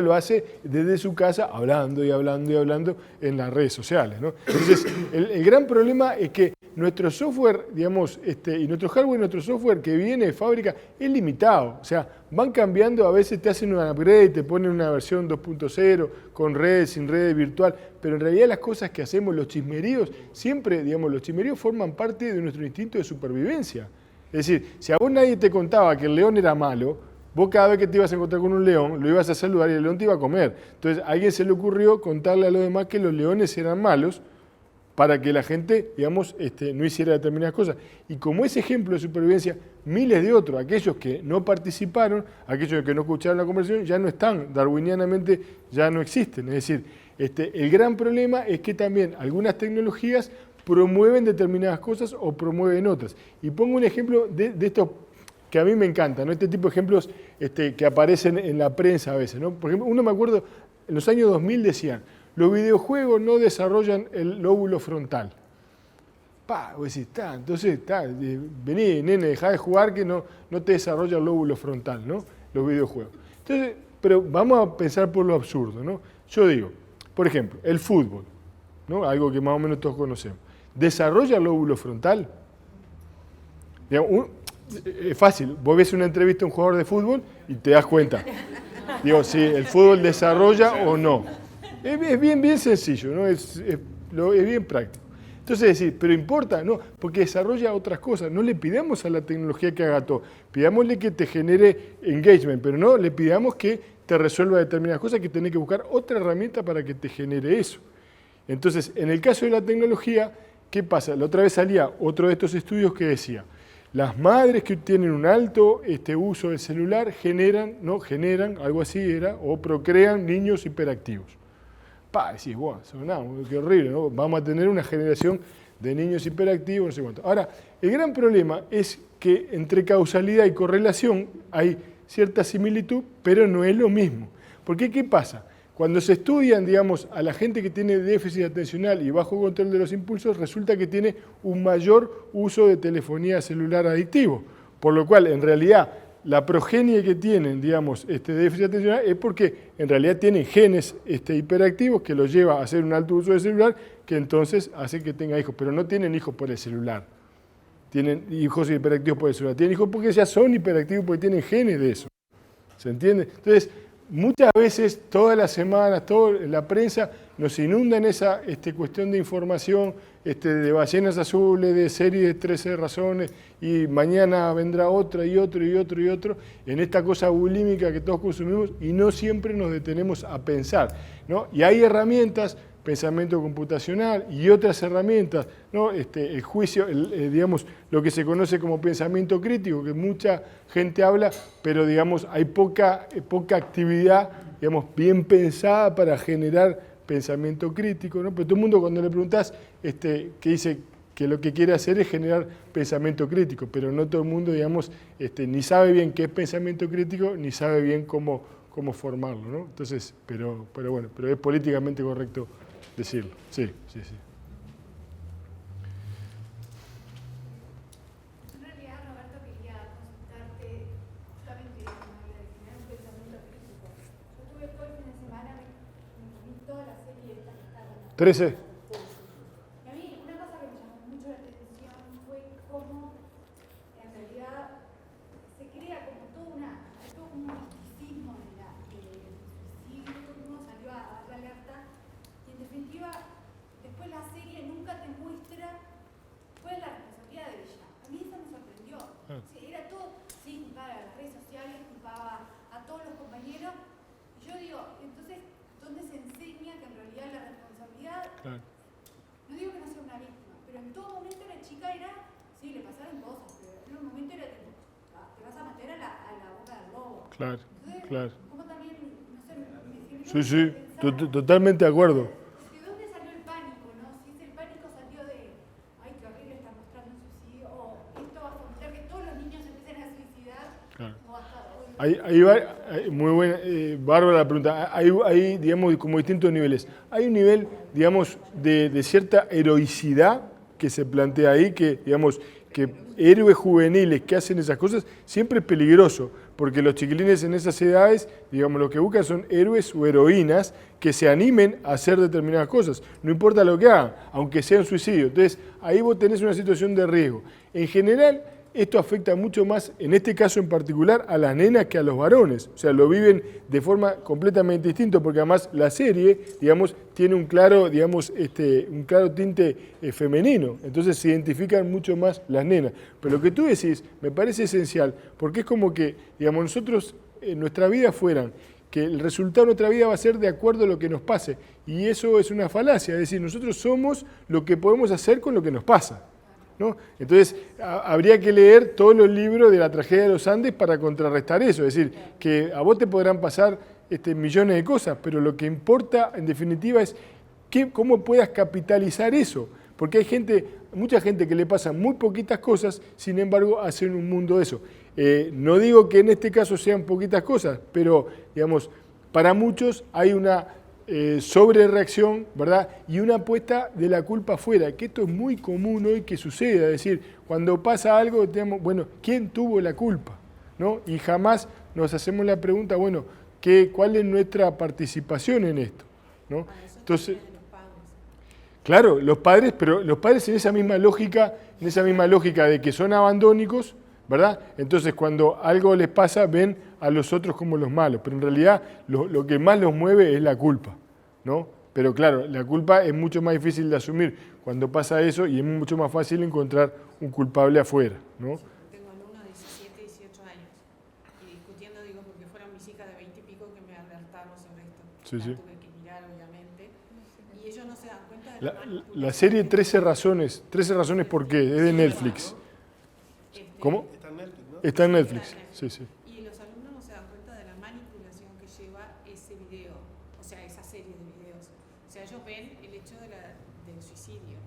lo hace desde su casa hablando en las redes sociales, ¿no? Entonces, el gran problema es que nuestro software, digamos, y nuestro hardware y nuestro software que viene de fábrica es limitado. O sea, van cambiando, a veces te hacen un upgrade, te ponen una versión 2.0 con redes, sin redes virtual, pero en realidad las cosas que hacemos, los chismeríos, siempre, digamos, los chismeríos forman parte de nuestro instinto de supervivencia. Es decir, si a vos nadie te contaba que el león era malo, vos cada vez que te ibas a encontrar con un león, lo ibas a saludar y el león te iba a comer. Entonces a alguien se le ocurrió contarle a los demás que los leones eran malos para que la gente, digamos, no hiciera determinadas cosas. Y como ese ejemplo de supervivencia, miles de otros, aquellos que no participaron, aquellos que no escucharon la conversación, ya no están, darwinianamente ya no existen. Es decir, el gran problema es que también algunas tecnologías promueven determinadas cosas o promueven otras. Y pongo un ejemplo de esto que a mí me encanta, ¿no? Este tipo de ejemplos que aparecen en la prensa a veces, ¿no? Por ejemplo, uno me acuerdo, en los años 2000 decían, los videojuegos no desarrollan el lóbulo frontal. Vos decís, entonces, vení, nene, dejá de jugar que no te desarrolla el lóbulo frontal, ¿no? Los videojuegos. Entonces, pero vamos a pensar por lo absurdo, ¿no? Yo digo, por ejemplo, el fútbol, ¿no? Algo que más o menos todos conocemos. ¿Desarrolla el lóbulo frontal? Digamos, es fácil, vos ves una entrevista a un jugador de fútbol y te das cuenta. Digo, si el fútbol desarrolla o no. Es bien sencillo, ¿no? Es bien práctico. Entonces decir, ¿pero importa? No, porque desarrolla otras cosas. No le pidamos a la tecnología que haga todo. Pidámosle que te genere engagement, pero no le pidamos que te resuelva determinadas cosas, que tenés que buscar otra herramienta para que te genere eso. Entonces, en el caso de la tecnología, ¿qué pasa? La otra vez salía otro de estos estudios que decía, las madres que tienen un alto uso del celular generan, algo así era, o procrean niños hiperactivos. Decís, wow, qué horrible, ¿no? Vamos a tener una generación de niños hiperactivos, no sé cuánto. Ahora, el gran problema es que entre causalidad y correlación hay cierta similitud, pero no es lo mismo. Porque, ¿qué pasa? Cuando se estudian, digamos, a la gente que tiene déficit atencional y bajo control de los impulsos, resulta que tiene un mayor uso de telefonía celular adictivo. Por lo cual, en realidad, la progenie que tienen, digamos, déficit atencional es porque en realidad tienen genes hiperactivos que los lleva a hacer un alto uso de celular, que entonces hace que tenga hijos. Pero no tienen hijos por el celular. Tienen hijos hiperactivos por el celular. Tienen hijos porque ya son hiperactivos, porque tienen genes de eso. ¿Se entiende? Entonces, muchas veces, todas las semanas, la prensa nos inunda en esa cuestión de información, de ballenas azules, de serie de 13 razones, y mañana vendrá otra y otro, en esta cosa bulímica que todos consumimos, y no siempre nos detenemos a pensar, ¿no? Y hay herramientas, pensamiento computacional y otras herramientas, ¿no? El juicio, digamos, lo que se conoce como pensamiento crítico, que mucha gente habla, pero digamos, hay poca actividad, digamos, bien pensada para generar pensamiento crítico, ¿no? Pero todo el mundo cuando le preguntás, que dice que lo que quiere hacer es generar pensamiento crítico, pero no todo el mundo, digamos, ni sabe bien qué es pensamiento crítico, ni sabe bien cómo formarlo, ¿no? Entonces, pero bueno, pero es políticamente correcto decirlo. Sí. En realidad, Roberto, quería consultarte justamente con la de generar un pensamiento crítico. Yo estuve todo el fin de semana, me comí toda la serie de esta que está con la 13. Y a mí, una cosa que me llamó mucho la atención fue cómo, en realidad, se crea como todo un misticismo del suicidio, todo el mundo salió a dar la alerta, y en definitiva, después la serie nunca te muestra Claro, claro. Como también, no sé, me Sí, sí, totalmente de acuerdo. ¿De dónde salió el pánico, no? Si el pánico salió de, ay, qué horrible está mostrando un suicidio, o esto va a fomentar que todos los niños empiecen a suicidar, Claro. o hasta hoy. Ahí va, muy buena, bárbara la pregunta. Hay, digamos, como distintos niveles. Hay un nivel, digamos, de cierta heroicidad que se plantea ahí, que, digamos, que héroes juveniles que hacen esas cosas siempre es peligroso, porque los chiquilines en esas edades, digamos, lo que buscan son héroes o heroínas que se animen a hacer determinadas cosas, no importa lo que hagan, aunque sea un suicidio. Entonces, ahí vos tenés una situación de riesgo. En general, esto afecta mucho más, en este caso en particular, a las nenas que a los varones. O sea, lo viven de forma completamente distinta, porque además la serie, digamos, tiene un claro, digamos, un claro tinte femenino. Entonces se identifican mucho más las nenas. Pero lo que tú decís me parece esencial, porque es como que, digamos, nosotros en nuestra vida fueran, que el resultado de nuestra vida va a ser de acuerdo a lo que nos pase. Y eso es una falacia, es decir, nosotros somos lo que podemos hacer con lo que nos pasa, ¿no? Entonces, habría que leer todos los libros de la tragedia de los Andes para contrarrestar eso. Es decir, que a vos te podrán pasar millones de cosas, pero lo que importa, en definitiva, es cómo puedas capitalizar eso. Porque hay mucha gente que le pasa muy poquitas cosas, sin embargo, hacen un mundo de eso. No digo que en este caso sean poquitas cosas, pero, digamos, para muchos hay una sobrereacción, ¿verdad? Y una apuesta de la culpa afuera, que esto es muy común hoy que suceda, es decir, cuando pasa algo, tenemos, bueno, ¿quién tuvo la culpa? ¿No? Y jamás nos hacemos la pregunta, bueno, ¿cuál es nuestra participación en esto? ¿No? Entonces, claro, los padres, pero los padres en esa misma lógica de que son abandónicos, ¿verdad? Entonces, cuando algo les pasa, ven a los otros como los malos, pero en realidad lo que más los mueve es la culpa, ¿no? Pero claro, la culpa es mucho más difícil de asumir cuando pasa eso y es mucho más fácil encontrar un culpable afuera, ¿no? Tengo alumnos de 17, 18 años y discutiendo, digo, porque fueron mis hijas de 20 y pico que me alertaron sobre esto. Sí, sí. Tuve que mirar, obviamente, y ellos no se dan cuenta de la manipulación. La serie 13 razones por qué, es de Netflix. ¿Cómo? Está en Netflix, ¿no? Está en Netflix, sí, sí. Y los alumnos no se dan cuenta de la manipulación que lleva ese video, o sea, esa serie de videos. O sea, ellos ven el hecho del suicidio,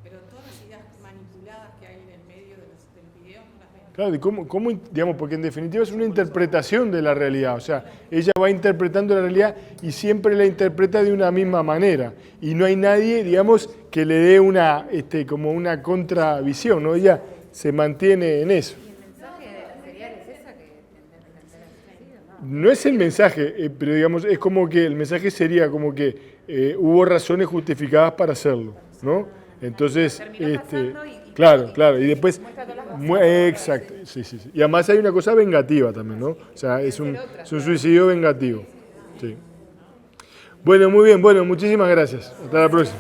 pero todas las ideas manipuladas que hay en el medio de los videos no las ven. Claro, y cómo, digamos, porque en definitiva es una interpretación de la realidad, o sea, ella va interpretando la realidad y siempre la interpreta de una misma manera, y no hay nadie, digamos, que le dé como una contravisión, ¿no? Ella se mantiene en eso. ¿Y el mensaje de la serial es esa que No es el mensaje, pero digamos, es como que el mensaje sería como que hubo razones justificadas para hacerlo, ¿no? Entonces, claro, y después, exacto, sí. Y además hay una cosa vengativa también, ¿no? O sea, es un suicidio vengativo. Sí. Bueno, muy bien, muchísimas gracias. Hasta la próxima.